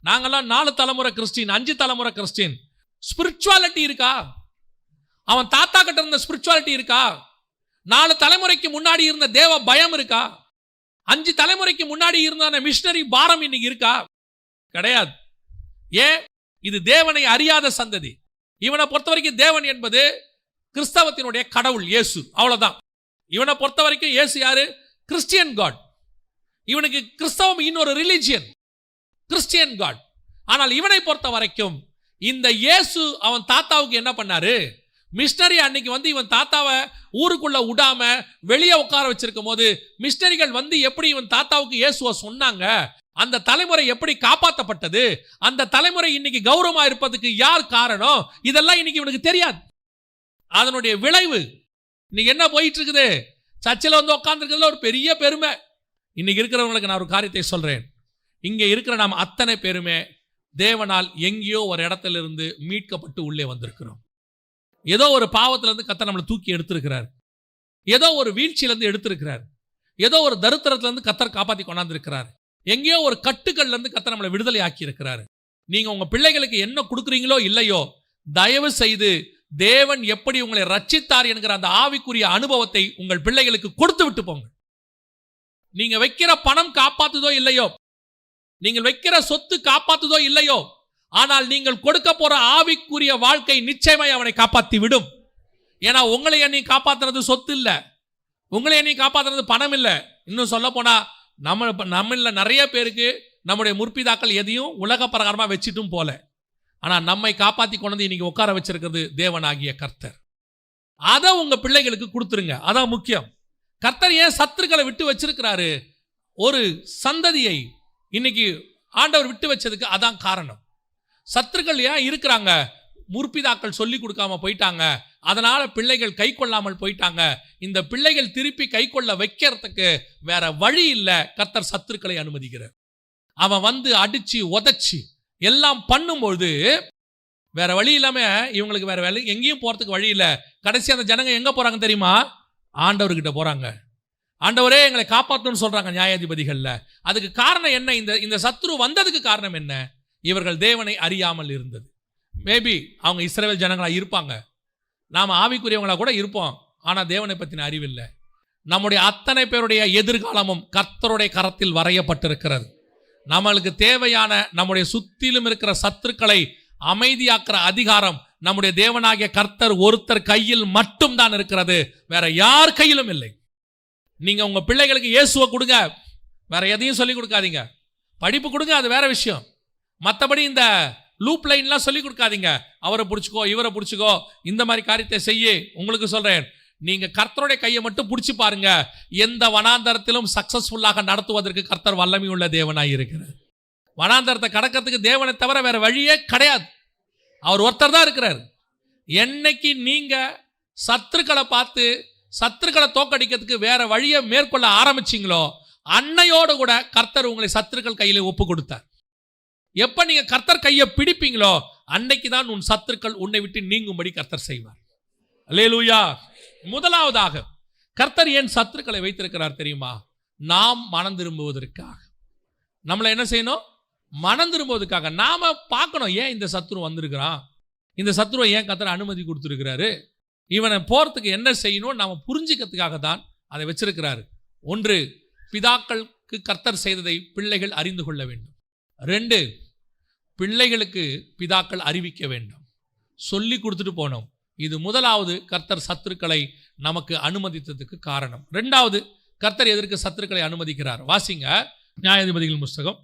நாங்கெல்லாம் 4 தலைமுறை கிறிஸ்டின், 5 தலைமுறை கிறிஸ்டின். ஸ்பிரிச்சுவாலிட்டி இருக்கா? அவன் தாத்தா கிட்ட இருந்த ஸ்பிரிச்சுவாலிட்டி இருக்கா? 4 தலைமுறைக்கு முன்னாடி இருந்த தேவ பயம் இருக்கா? 5 தலைமுறைக்கு முன்னாடி இருந்த மிஷனரி பாரம் இன்னைக்கு இருக்கா? கிடையாது. ஏன்? இது தேவனை அறியாத சந்ததி. இவனை பொறுத்த வரைக்கும் தேவன் என்பது கிறிஸ்தவத்தினுடைய கடவுள் இயேசு, அவ்வளவுதான். இவனை பொறுத்த வரைக்கும் இயேசு யாரு? Christian God. இவனுக்கு கிறிஸ்தவம் இன்னொரு ரிலிஜியன், கிறிஸ்டியன் காட். ஆனால் இவனை பொறுத்த வரைக்கும் இந்த இயேசு அவன் தாத்தாவுக்கு என்ன பண்ணாரு? மிஷனரி அன்னைக்கு வந்து இவன் தாத்தாவை ஊருக்குள்ள விடாம வெளியே உட்கார வச்சிருக்கும் போது மிஷனரிகள் வந்து எப்படி இவன் தாத்தாவுக்கு இயேசுவை சொன்னாங்க, அந்த தலைமுறை எப்படி காப்பாற்றப்பட்டது, அந்த தலைமுறை இன்னைக்கு கௌரவமா இருப்பதுக்கு யார் காரணம், இதெல்லாம் இன்னைக்கு இவனுக்கு தெரியாது. அதனுடைய விளைவு இன்னைக்கு என்ன போயிட்டு இருக்குது? சர்ச்சில் வந்து உட்கார்ந்துருக்கிறதுல ஒரு பெரிய பெருமை. இன்னைக்கு இருக்கிறவங்களுக்கு நான் ஒரு காரியத்தை சொல்றேன், இங்க இருக்கிற நாம் அத்தனை பேருமே தேவனால் எங்கேயோ ஒரு இடத்துல இருந்து மீட்கப்பட்டு உள்ளே வந்திருக்கிறோம். ஏதோ ஒரு பாவத்திலிருந்து கர்த்தர் நம்மளை தூக்கி எடுத்திருக்கிறார், ஏதோ ஒரு வீழ்ச்சியிலிருந்து எடுத்திருக்கிறார், ஏதோ ஒரு தரித்திரத்திலிருந்து கர்த்தர் காப்பாற்றி கொண்டாந்துருக்கிறார், எங்கேயோ ஒரு கட்டுக்கள்ல இருந்து கர்த்தர் நம்மளை விடுதலை ஆக்கி இருக்கிறார். நீங்க உங்க பிள்ளைகளுக்கு என்ன கொடுக்குறீங்களோ இல்லையோ, தயவு செய்து தேவன் எப்படி உங்களை ரட்சித்தார் என்கிற அந்த ஆவிக்குரிய அனுபவத்தை உங்கள் பிள்ளைகளுக்கு கொடுத்து விட்டு போங்க. நீங்க வைக்கிற பணம் காப்பாத்துதோ இல்லையோ, நீங்கள் வைக்கிற சொத்து காப்பாத்துதோ இல்லையோ, ஆனால் நீங்கள் கொடுக்க போற ஆவிக்குரிய வாழ்க்கை நிச்சயமாய் அவனை காப்பாற்றி விடும். ஏன்னா உங்களை எண்ணி காப்பாத்துறது சொத்து இல்ல, உங்களை எண்ணி காப்பாத்துறது பணம் இல்ல. இன்னும் சொல்ல போனா நம்மள நிறைய பேருக்கு நம்முடைய முற்பிதாக்கள் எதையும் உலக பிரகாரமா வச்சிட்டும் போல, ஆனா நம்மை காப்பாத்தி கொண்டு இன்னைக்கு உட்கார வச்சிருக்கிறது தேவனாகிய கர்த்தர். அதை உங்க பிள்ளைகளுக்கு கொடுத்துருங்க, அதான் முக்கியம். கர்த்தர் ஏன் சத்துருக்களை விட்டு வச்சிருக்கிறாரு? ஒரு சந்ததியை இன்னைக்கு ஆண்டவர் விட்டு வச்சதுக்கு அதான் காரணம். சத்துருக்கள் ஏன் இருக்கிறாங்க? முற்பிதாக்கள் சொல்லி கொடுக்காம போயிட்டாங்க, அதனால பிள்ளைகள் கை கொள்ளாமல் போயிட்டாங்க. இந்த பிள்ளைகள் திருப்பி கை கொள்ள வைக்கிறதுக்கு வேற வழி இல்லை, கர்த்தர் சத்துருக்களை அனுமதிக்கிறார். அவன் வந்து அடிச்சு உதைச்சு எல்லாம் பண்ணும்பொழுது வேற வழி இல்லாம இவங்களுக்கு வேற வேலை எங்கேயும் போறதுக்கு வழி இல்லை. கடைசி அந்த ஜனங்க எங்க போறாங்க தெரியுமா? ஆண்டவர்கிட்ட போறாங்க. ஆண்டவரே எங்களை காப்பாற்றணும்னு சொல்றாங்க நியாயாதிபதிகள்ல. அதுக்கு காரணம் என்ன? இந்த சத்ரு வந்ததுக்கு காரணம் என்ன? இவர்கள் தேவனை அறியாமல் இருந்தது. மேபி அவங்க இஸ்ரவேல் ஜனங்களா இருப்பாங்க, நாம ஆவிக்குரியவங்களா கூட இருப்போம், ஆனா தேவனை பத்தின அறிவில்லை. நம்முடைய அத்தனை பேருடைய எதிர்காலமும் கர்த்தருடைய கரத்தில் வரையப்பட்டிருக்கிறது. நம்மளுக்கு தேவையான நம்முடைய சுத்திலும் இருக்கிற சத்துருக்களை அமைதியாக்குற அதிகாரம் நம்முடைய தேவனாகிய கர்த்தர் ஒருத்தர் கையில் மட்டும் தான் இருக்கிறது, வேற யார் கையிலும் இல்லை. நீங்க உங்க பிள்ளைகளுக்கு இயேசுவை கொடுங்க, வேற எதையும் சொல்லி கொடுக்காதீங்க. படிப்பு கொடுங்க, அது வேற விஷயம். மற்றபடி இந்த லூப் லைன்லாம் சொல்லி கொடுக்காதீங்க. அவரை பிடிச்சிக்கோ, இவரை பிடிச்சிக்கோ, இந்த மாதிரி காரியத்தை செய்ய. உங்களுக்கு சொல்றேன், நீங்க கர்த்தருடைய கையை மட்டும் பிடிச்சி பாருங்க, எந்த வனாந்தரத்திலும் சக்சஸ்ஃபுல்லாக நடத்துவதற்கு கர்த்தர் வல்லமை உள்ள தேவனாய் இருக்கிறார். வனாந்தரத்தை கடக்கிறதுக்கு தேவனை தவிர வேற வழியே கிடையாது, அவர் ஒருத்தர் தான் இருக்கிறார். என்னைக்கு நீங்க சத்துருக்களை பார்த்து சத்துருக்களை தோக்கடிக்கிறதுக்கு வேற வழியை மேற்கொள்ள ஆரம்பிச்சிங்களோ, அன்னையோடு கூட கர்த்தர் உங்களை சத்துருக்கள் கையில ஒப்பு கொடுத்தார். எப்ப நீங்க கர்த்தர் கையை பிடிப்பீங்களோ அன்னைக்கு தான் உன் சத்துருக்கள் உன்னை விட்டு நீங்கும்படி கர்த்தர் செய்வார். அல்லேலூயா. முதலாவதாக கர்த்தர் ஏன் சத்துருக்களை வைத்திருக்கிறார் தெரியுமா? நாம் மனம் திரும்புவதற்காக. நம்மளை என்ன செய்யணும்? மனம் திரும்புவதற்காக. நாம பார்க்கணும், ஏன் இந்த சத்துரு வந்திருக்கிறான், இந்த சத்துருவை ஏன் கர்த்தர் அனுமதி கொடுத்திருக்கிறாரு, இவனை போறதுக்கு என்ன செய்யணும் நாம புரிஞ்சுக்கிறதுக்காக தான் அதை வச்சிருக்கிறாரு. ஒன்று, பிதாக்களுக்கு கர்த்தர் செய்ததை பிள்ளைகள் அறிந்து கொள்ள வேண்டும். 2, பிள்ளைகளுக்கு பிதாக்கள் அறிவிக்க வேண்டும். சொல்லி கொடுத்துட்டு போனோம். இது முதலாவது கர்த்தர் சத்துருக்களை நமக்கு அனுமதித்ததுக்கு காரணம். ரெண்டாவது, கர்த்தர் எதற்கு சத்துருக்களை அனுமதிக்கிறார்? வாசிங்க நியாயாதிபதிகள் புஸ்தகம்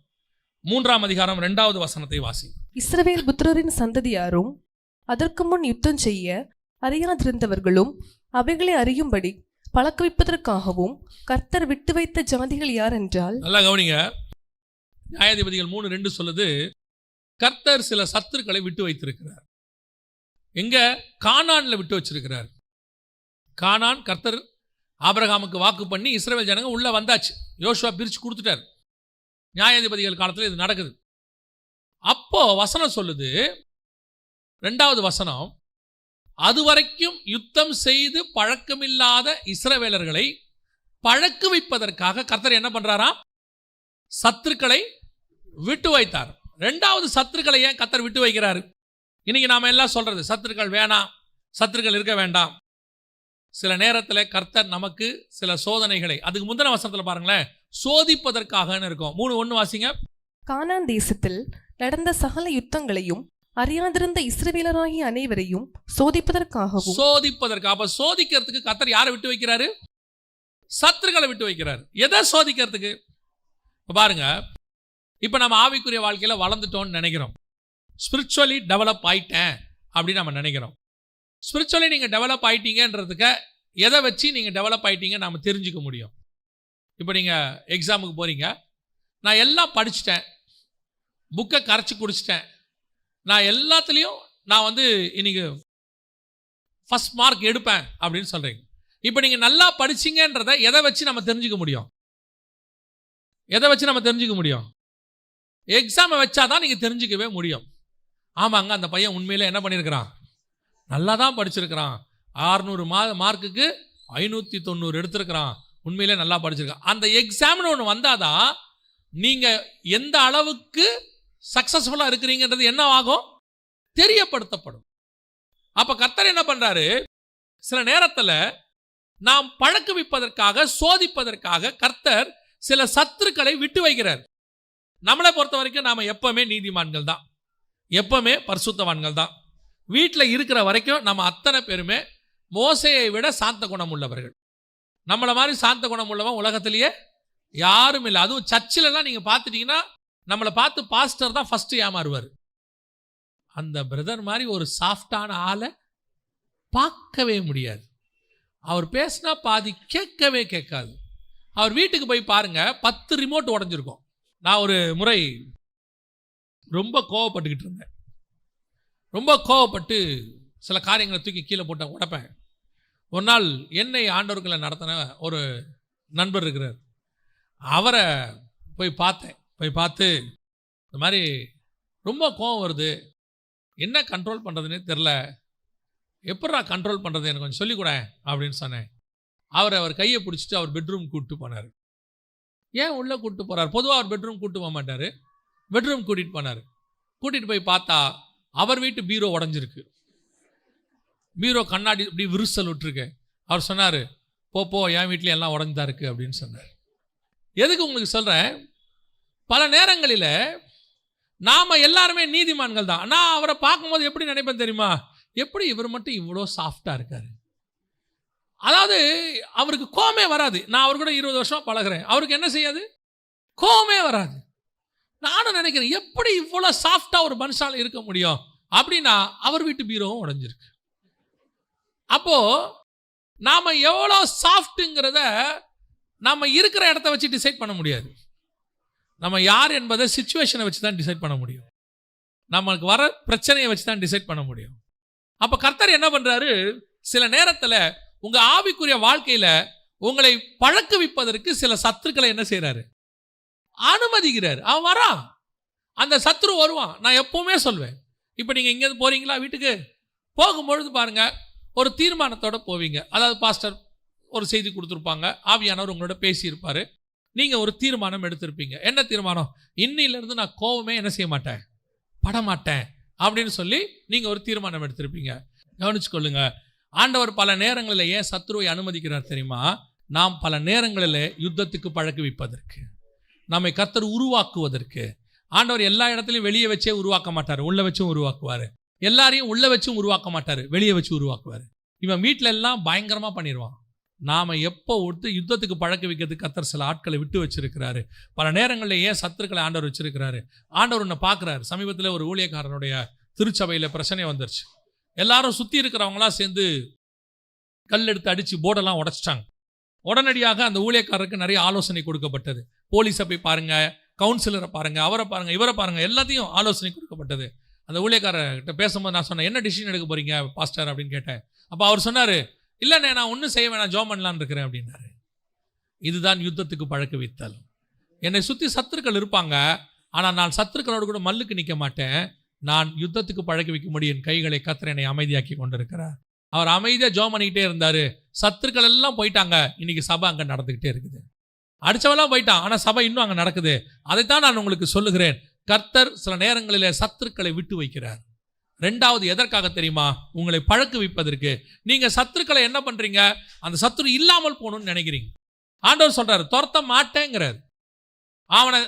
3ஆம் அதிகாரம் 2வது வசனத்தை வாசிங்க. இஸ்ரவேல் புத்திரரின் சந்ததியாரும் அதற்கு முன் யுத்தம் செய்ய அறியாதிருந்தவர்களும் அவைகளை அறியும்படி பழக்குவிப்பதற்காகவும் கர்த்தர் விட்டு வைத்த ஜாதிகள் யார் என்றால், நல்லா கவனிங்க, நியாயாதிபதிகள் 3:2 சொல்லுது, கர்த்தர் சில சத்துருக்களை விட்டு வைத்திருக்கிறார். எங்க? கானான்ல விட்டு வச்சிருக்கிறார். கானான் கர்த்தர் ஆபிரகாமுக்கு வாக்கு பண்ணி இஸ்ரவேல் ஜனங்க உள்ள வந்தாச்சு. யோசுவா பிரிச்சு கொடுத்துட்டார். நியாயாதிபதிகள் காலத்தில் இது நடக்குது. அப்போ வசனம் சொல்லுது, 2வது வசனம், அதுவரைக்கும் யுத்தம் செய்து பழக்கமில்லாத இஸ்ரவேலர்களை பழக்குவிப்பதற்காக கர்த்தர் என்ன பண்றாராம்? சத்துருக்களை விட்டு வைத்தார். 2வது சத்துருக்களை ஏன் கர்த்தர் விட்டு வைக்கிறாரு? இன்னைக்கு நாம எல்லாம் சொல்றது சத்துருக்கள் வேணாம், சத்துருக்கள் இருக்க வேண்டாம். சில நேரத்தில் கர்த்தர் நமக்கு சில சோதனைகளை, அதுக்கு முந்தின வசனத்தில் பாருங்களேன், சோதிப்பதற்காக இருக்கும். 3:1 வாசிங்க. கானான் தேசத்தில் நடந்த சகல யுத்தங்களையும் அறியாதிருந்த இஸ்ரவேலராகிய அனைவரையும் சோதிப்பதற்காகவும். அப்ப சோதிக்கிறதுக்கு கர்த்தர் யாரை விட்டு வைக்கிறாரு? சத்துருக்களை விட்டு வைக்கிறாரு. எதை சோதிக்கிறதுக்கு? பாருங்க, இப்ப நம்ம ஆவிக்குரிய வாழ்க்கையில வளர்ந்துட்டோம்னு நினைக்கிறோம். ஸ்பிரிச்சுவலி டெவலப் ஆயிட்டேன் அப்படின்னு நம்ம நினைக்கிறோம். ஸ்பிரிச்சுவலி நீங்கள் டெவலப் ஆயிட்டீங்கன்றதுக்கு எதை வச்சு நீங்கள் டெவலப் ஆயிட்டீங்க நம்ம தெரிஞ்சுக்க முடியும். இப்போ நீங்கள் எக்ஸாமுக்கு போகிறீங்க, நான் எல்லாம் படிச்சுட்டேன், புக்கை கரைச்சி குடிச்சிட்டேன், நான் எல்லாத்துலேயும் நான் இன்னைக்கு ஃபஸ்ட் மார்க் எடுப்பேன் அப்படின்னு சொல்கிறீங்க. இப்போ நீங்கள் நல்லா படிச்சிங்கன்றதை எதை வச்சு நம்ம தெரிஞ்சுக்க முடியும்? எதை வச்சு நம்ம தெரிஞ்சுக்க முடியும்? எக்ஸாமை வச்சாதான் நீங்கள் தெரிஞ்சுக்கவே முடியும். ஆமாங்க, அந்த பையன் உண்மையிலே என்ன பண்ணியிருக்கிறான்? நல்லா தான் படிச்சிருக்கிறான், 600 மார்க்குக்கு 590 எடுத்திருக்கிறான், உண்மையிலே நல்லா படிச்சிருக்கான். அந்த எக்ஸாம்னு ஒன்று வந்தாதான் நீங்கள் எந்த அளவுக்கு சக்ஸஸ்ஃபுல்லாக இருக்கிறீங்கன்றது என்ன ஆகும்? தெரியப்படுத்தப்படும். அப்போ கர்த்தர் என்ன பண்ணுறாரு? சில நேரத்தில் நாம் பழக்குவிப்பதற்காக, சோதிப்பதற்காக கர்த்தர் சில சத்துருக்களை விட்டு வைக்கிறார். நம்மளை பொறுத்த வரைக்கும் நாம் எப்பவுமே நீதிமான்கள் தான், எப்பவுமே பரிசுத்தவான்கள் தான். வீட்டில் இருக்கிற வரைக்கும் நம்ம அத்தனை பேருமே மோசையை விட சாந்த குணம் உள்ளவர்கள். நம்மளை மாதிரி சாந்த குணம் உள்ளவன் உலகத்திலேயே யாரும் இல்லை. அதுவும் சர்ச்சிலெல்லாம் நீங்கள் பார்த்துட்டீங்கன்னா நம்மளை பார்த்து பாஸ்டர் தான் ஃபஸ்ட்டு ஏமாறுவார். அந்த பிரதர் மாதிரி ஒரு சாஃப்டான ஆளை பார்க்கவே முடியாது. அவர் பேசினா பாதி கேட்கவே கேட்காது. அவர் வீட்டுக்கு போய் பாருங்க, 10 ரிமோட் உடஞ்சிருக்கும். நான் ஒரு முறை ரொம்ப கோவப்பட்டுக்கிட்டு இருந்தேன். ரொம்ப கோவப்பட்டு சில காரியங்களை தூக்கி கீழே போட்ட உடைப்பேன். ஒரு நாள் என்னை ஆண்டவர்களை நடத்தின ஒரு நண்பர் இருக்கிறார். அவரை போய் பார்த்தேன். போய் பார்த்து, இந்த மாதிரி ரொம்ப கோவம் வருது, என்ன கண்ட்ரோல் பண்ணுறதுன்னே தெரில, எப்படா கண்ட்ரோல் பண்ணுறது எனக்கு கொஞ்சம் சொல்லிக்கூட அப்படின்னு சொன்னேன். அவர் கையை பிடிச்சிட்டு அவர் பெட்ரூம் கூப்பிட்டு போனார். ஏன் உள்ளே கூப்பிட்டு போகிறார்? பொதுவாக அவர் பெட்ரூம் கூப்பிட்டு போக மாட்டார். பெட்ரூம் கூட்டிகிட்டு போனார். கூட்டிகிட்டு போய் பார்த்தா அவர் வீட்டு பீரோ உடஞ்சிருக்கு. பீரோ கண்ணாடி இப்படி விரிசல் விட்டுருக்கு. அவர் சொன்னார், போ என் வீட்லேயும் எல்லாம் உடஞ்சுதான் இருக்குது அப்படின்னு சொன்னார். எதுக்கு உங்களுக்கு சொல்கிறேன்? பல நேரங்களில் நாம் எல்லாருமே நீதிமான்கள் தான். நான் அவரை பார்க்கும்போது எப்படி நினைப்பேன் தெரியுமா? எப்படி இவர் மட்டும் இவ்வளோ சாஃப்டாக இருக்கார். அதாவது அவருக்கு கோவமே வராது. நான் அவர் கூட 20 வருஷம் பழகிறேன், அவருக்கு என்ன செய்யாது? கோவமே வராது. நானும் நினைக்கிறேன், எப்படி இவ்வளோ சாஃப்டாக ஒரு மனுஷால் இருக்க முடியும் அப்படின்னா அவர் வீட்டு பீரோவும் உடைஞ்சிருக்கு. அப்போது நாம் எவ்வளோ சாஃப்ட்டுங்கிறத நம்ம இருக்கிற இடத்த வச்சு டிசைட் பண்ண முடியாது. நம்ம யார் என்பதை சிச்சுவேஷனை வச்சு தான் டிசைட் பண்ண முடியும். நமக்கு வர பிரச்சனையை வச்சு தான் டிசைட் பண்ண முடியும். அப்போ கர்த்தர் என்ன பண்ணுறாரு? சில நேரத்தில் உங்கள் ஆவிக்குரிய வாழ்க்கையில் உங்களை பழக்குவிப்பதற்கு சில சத்துருக்களை என்ன செய்கிறாரு? அனுமதிக்கிறார். அவன் வரான், அந்த சத்ரு வருவான். நான் எப்பவுமே சொல்வேன், இப்போ நீங்கள் இங்கேருந்து போகிறீங்களா, வீட்டுக்கு போகும்பொழுது பாருங்கள், ஒரு தீர்மானத்தோடு போவீங்க. அதாவது பாஸ்டர் ஒரு செய்தி கொடுத்துருப்பாங்க, ஆவியானவர் உங்களோட பேசியிருப்பார், நீங்கள் ஒரு தீர்மானம் எடுத்திருப்பீங்க. என்ன தீர்மானம்? இன்னிலிருந்து நான் கோவமே என்ன செய்ய மாட்டேன், படமாட்டேன் அப்படின்னு சொல்லி நீங்கள் ஒரு தீர்மானம் எடுத்திருப்பீங்க. கவனிச்சுக்கொள்ளுங்க, ஆண்டவர் பல நேரங்களில் ஏன் சத்ருவை அனுமதிக்கிறார் தெரியுமா? நாம் பல நேரங்களில் யுத்தத்துக்கு பழக்குவிப்பதற்கு, நம்மை கர்த்தர் உருவாக்குவதற்கு. ஆண்டவர் எல்லா இடத்துலையும் வெளியே வச்சே உருவாக்க மாட்டார், உள்ள வச்சும் உருவாக்குவார். எல்லாரையும் உள்ள வச்சும் உருவாக்க மாட்டாரு, வெளியே வச்சு உருவாக்குவார். இவன் வீட்டில எல்லாம் பயங்கரமா பண்ணிடுவான். நாம எப்போ ஒருத்து யுத்தத்துக்கு பழக்க வைக்கிறதுக்கு கர்த்தர் சில ஆட்களை விட்டு வச்சிருக்கிறாரு. பல நேரங்களில் ஏன் சத்துருக்களை ஆண்டவர் வச்சிருக்கிறாரு? ஆண்டவர் உன்னை பார்க்குறாரு. சமீபத்தில் ஒரு ஊழியக்காரனுடைய திருச்சபையில் பிரச்சனை வந்துருச்சு. எல்லாரும் சுற்றி இருக்கிறவங்களாம் சேர்ந்து கல் எடுத்து அடித்து போர்டெல்லாம் உடைச்சிட்டாங்க. உடனடியாக அந்த ஊழியக்காரருக்கு நிறைய ஆலோசனை கொடுக்கப்பட்டது. போலீஸை போய் பாருங்க, கவுன்சிலரை பாருங்க, அவரை பாருங்க, இவரை பாருங்க, எல்லாத்தையும் ஆலோசனை கொடுக்கப்பட்டது. அந்த ஊழியக்காரர்கிட்ட பேசும்போது நான் சொன்னேன், என்ன டிசிஷன் எடுக்க போறீங்க பாஸ்டர் அப்படின்னு கேட்டேன். அப்போ அவர் சொன்னார், இல்லைண்ணே நான் ஒன்றும் செய்ய வேணாம், ஜோம் பண்ணலான்னு இருக்கிறேன் அப்படின்னாரு. இதுதான் யுத்தத்துக்கு பழக்க வைத்தல். என்னை சுற்றி சத்துருக்கள் இருப்பாங்க, ஆனால் நான் சத்துருக்களோடு கூட மல்லுக்கு நிற்க மாட்டேன். நான் யுத்தத்துக்கு பழக்க வைக்க முடியும். என் கைகளை கர்த்தர் என்னை அமைதியாக்கி கொண்டிருக்கிறார். அவர் அமைதியாக ஜோம் பண்ணிக்கிட்டே இருந்தார். சத்துருக்கள் எல்லாம் போயிட்டாங்க. இன்னைக்கு சபை அங்கே நடந்துக்கிட்டே இருக்குது. அடித்தவெல்லாம் போயிட்டான், ஆனால் சபை இன்னும் அங்கே நடக்குது. அதைத்தான் நான் உங்களுக்கு சொல்லுகிறேன். கர்த்தர் சில நேரங்களில் சத்துருக்களை விட்டு வைக்கிறார். ரெண்டாவது எதற்காக தெரியுமா? உங்களை பழக்க வைப்பதற்கு. நீங்க சத்துருக்களை என்ன பண்றீங்க? அந்த சத்துரு இல்லாமல் போகணும்னு நினைக்கிறீங்க. ஆண்டவர் சொல்றாரு, துரத்த மாட்டேங்கிறார். அவனை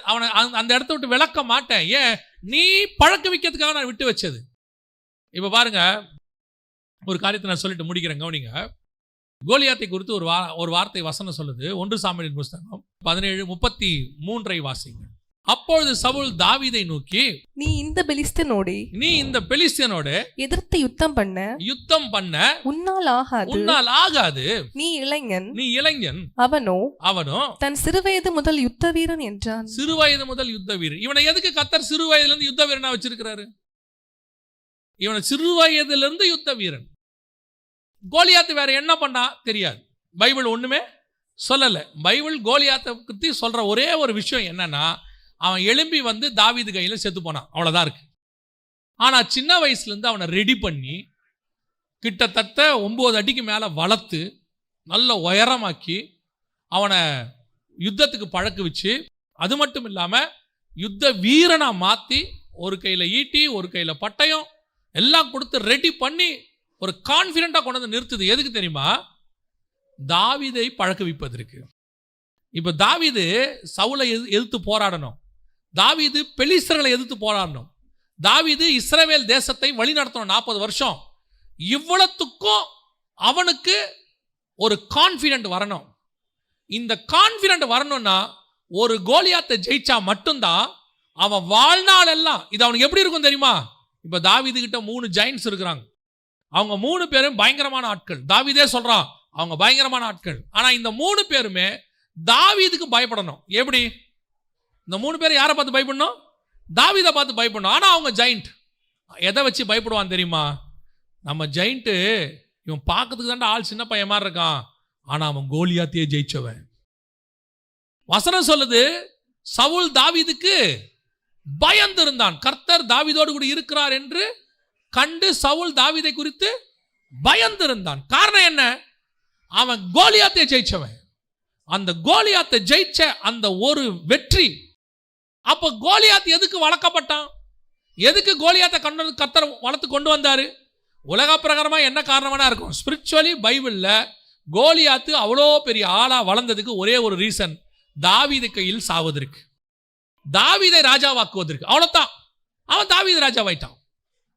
அந்த இடத்த விட்டு விளக்க மாட்டேன். ஏன்? நீ பழக்க வைக்கிறதுக்காக நான் விட்டு வச்சது. இப்ப பாருங்க, ஒரு காரியத்தை நான் சொல்லிட்டு முடிக்கிறேன், கவனிங்க. கோலியாத்தை குறித்து ஒரு வார்த்தை வசனம் சொல்லுது. 1 சாமுவேலின் புஸ்தகம் 17:33 வாசிங்க. அப்பொழுது சவுல் தாவீதை நோக்கி, நீ இந்த பெலிஸ்தியனோடு எதிர்த்து யுத்தம் பண்ண உன்னால் ஆகாது. நீ இளைஞன், அவனோ தன் சிறுவயது முதல் யுத்த வீரன் என்றான். சிறுவயது முதல் யுத்த வீரன். இவனை எதுக்கு கர்த்தர் சிறு வயதுல இருந்து யுத்த வீரனா வச்சிருக்கிறாரு? இவனை சிறு வயதுல இருந்து யுத்த வீரன். கோலியாத்து வேற என்ன பண்ணா தெரியாது. பைபிள் ஒண்ணுமே சொல்லல. பைபிள் கோலியாத்தை பத்தி சொல்ற ஒரே ஒரு விஷயம் என்னன்னா, அவன் எழும்பி வந்து தாவீது கையில் செத்து போனான், அவ்வளோதான் இருக்கு. ஆனால் சின்ன வயசுலேருந்து அவனை ரெடி பண்ணி கிட்டத்தட்ட 9 அடிக்கு மேலே வளர்த்து நல்ல உயரமாக்கி அவனை யுத்தத்துக்கு பழக்க வச்சு, அது மட்டும் இல்லாமல் யுத்த வீரனாக மாற்றி ஒரு கையில் ஈட்டி ஒரு கையில் பட்டயம் எல்லாம் கொடுத்து ரெடி பண்ணி ஒரு கான்ஃபிடென்ட்டாக கொண்டு வந்து நிறுத்துது. எதுக்கு தெரியுமா? தாவீதை பழக்க வைப்பதற்கு. இப்போ தாவீது சவுலை எதிர்த்து போராடணும். தாவீது பெலிஸ்தர்களை எதிர்த்து போராடணும். தாவீது இஸ்ரவேல் தேசத்தை வழி நடத்தணும் 40 வருஷம். இவ்வளத்துக்கும் அவனுக்கு ஒரு கான்ஃபிடென்ட் வரணும். இந்த கான்ஃபிடென்ட் வரணும்னா ஒரு கோலியாத்தை ஜெயிச்சா மட்டும்தான் அவன் வாழ்நாள் எல்லாம். இது அவனுக்கு எப்படி இருக்கும் தெரியுமா? இப்ப தாவீது கிட்ட 3 ஜெயின்ட்ஸ் இருக்கிறாங்க. அவங்க 3 பேரும் பயங்கரமான ஆட்கள். தாவீதே சொல்றான் அவங்க பயங்கரமான ஆட்கள். ஆனா இந்த 3 பேருமே தாவீதுக்கு பயப்படணும். எப்படி? இந்த 3 பேர் யாரை பார்த்து பயப்படணும்? தாவீதை பார்த்து பயப்படணும். ஆனா அவங்க ஜெயிண்ட். எதை வச்சு பயப்படுவான் தெரியுமா? நம்ம ஜெயிண்ட்டு இவன் பார்க்கறதுக்கு தாண்டா ஆள் சின்ன பையன் மாதிரி இருக்கான், ஆனா அவன் கோலியாத்தையே ஜெயிச்சவன். வசனம் சொல்லுது, சவுல் தாவீதுக்கு பயந்து இருந்தான். கர்த்தர் தாவீதோடு கூட இருக்கிறார் என்று கண்டு சவுல் தாவீதை குறித்து பயந்து இருந்தான். காரணம் என்ன? அவன் கோலியாத்தை ஜெயிச்சவன். அந்த கோலியாத்தை ஜெயிச்ச அந்த ஒரு வெற்றி. அப்ப கோலியாத் எதுக்கு வளர்க்கப்பட்டான்? எதுக்கு கோலியாத்தை கர்த்தர் வளர்த்து கொண்டு வந்தாரு? உலக பிரகாரமா என்ன காரணமா இருக்கும்? ஸ்பிரிச்சுவலி பைபிள்ல கோலியாத்து அவ்வளோ பெரிய ஆளா வளர்ந்ததுக்கு ஒரே ஒரு ரீசன், தாவீது கையில் சாவதற்கு, தாவீதை ராஜாவாக்குவதற்கு. அவ்வளவுதான். அவன் தாவீது ராஜாவாயிட்டான்.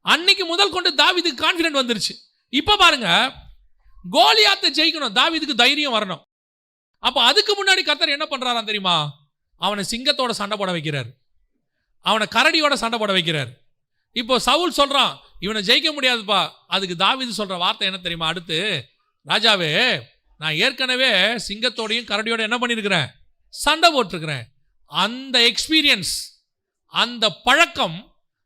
அன்னைக்கு முதல் கொண்டு தாவீதுக்கு கான்ஃபிடென்ட் வந்துருச்சு. இப்ப பாருங்க, கோலியாத்தை ஜெயிக்கணும், தாவீதுக்கு தைரியம் வரணும். அப்ப அதுக்கு முன்னாடி கர்த்தர் என்ன பண்றாராம் தெரியுமா? அவனை சிங்கத்தோட சண்டை போட வைக்கிறார், அவனை கரடியோட சண்டை போட வைக்கிறார். இப்போ சவுல் சொல்றான் இவனை ஜெயிக்க முடியாதுப்பா. அதுக்கு தாவீது சொல்ற வார்த்தை என்ன தெரியுமா? அடுத்து, ராஜாவே நான் ஏற்கனவே சிங்கத்தோடையும் கரடியோட என்ன பண்ணியிருக்கிறேன்? சண்டை போட்டிருக்கிறேன். அந்த எக்ஸ்பீரியன்ஸ், அந்த பழக்கம்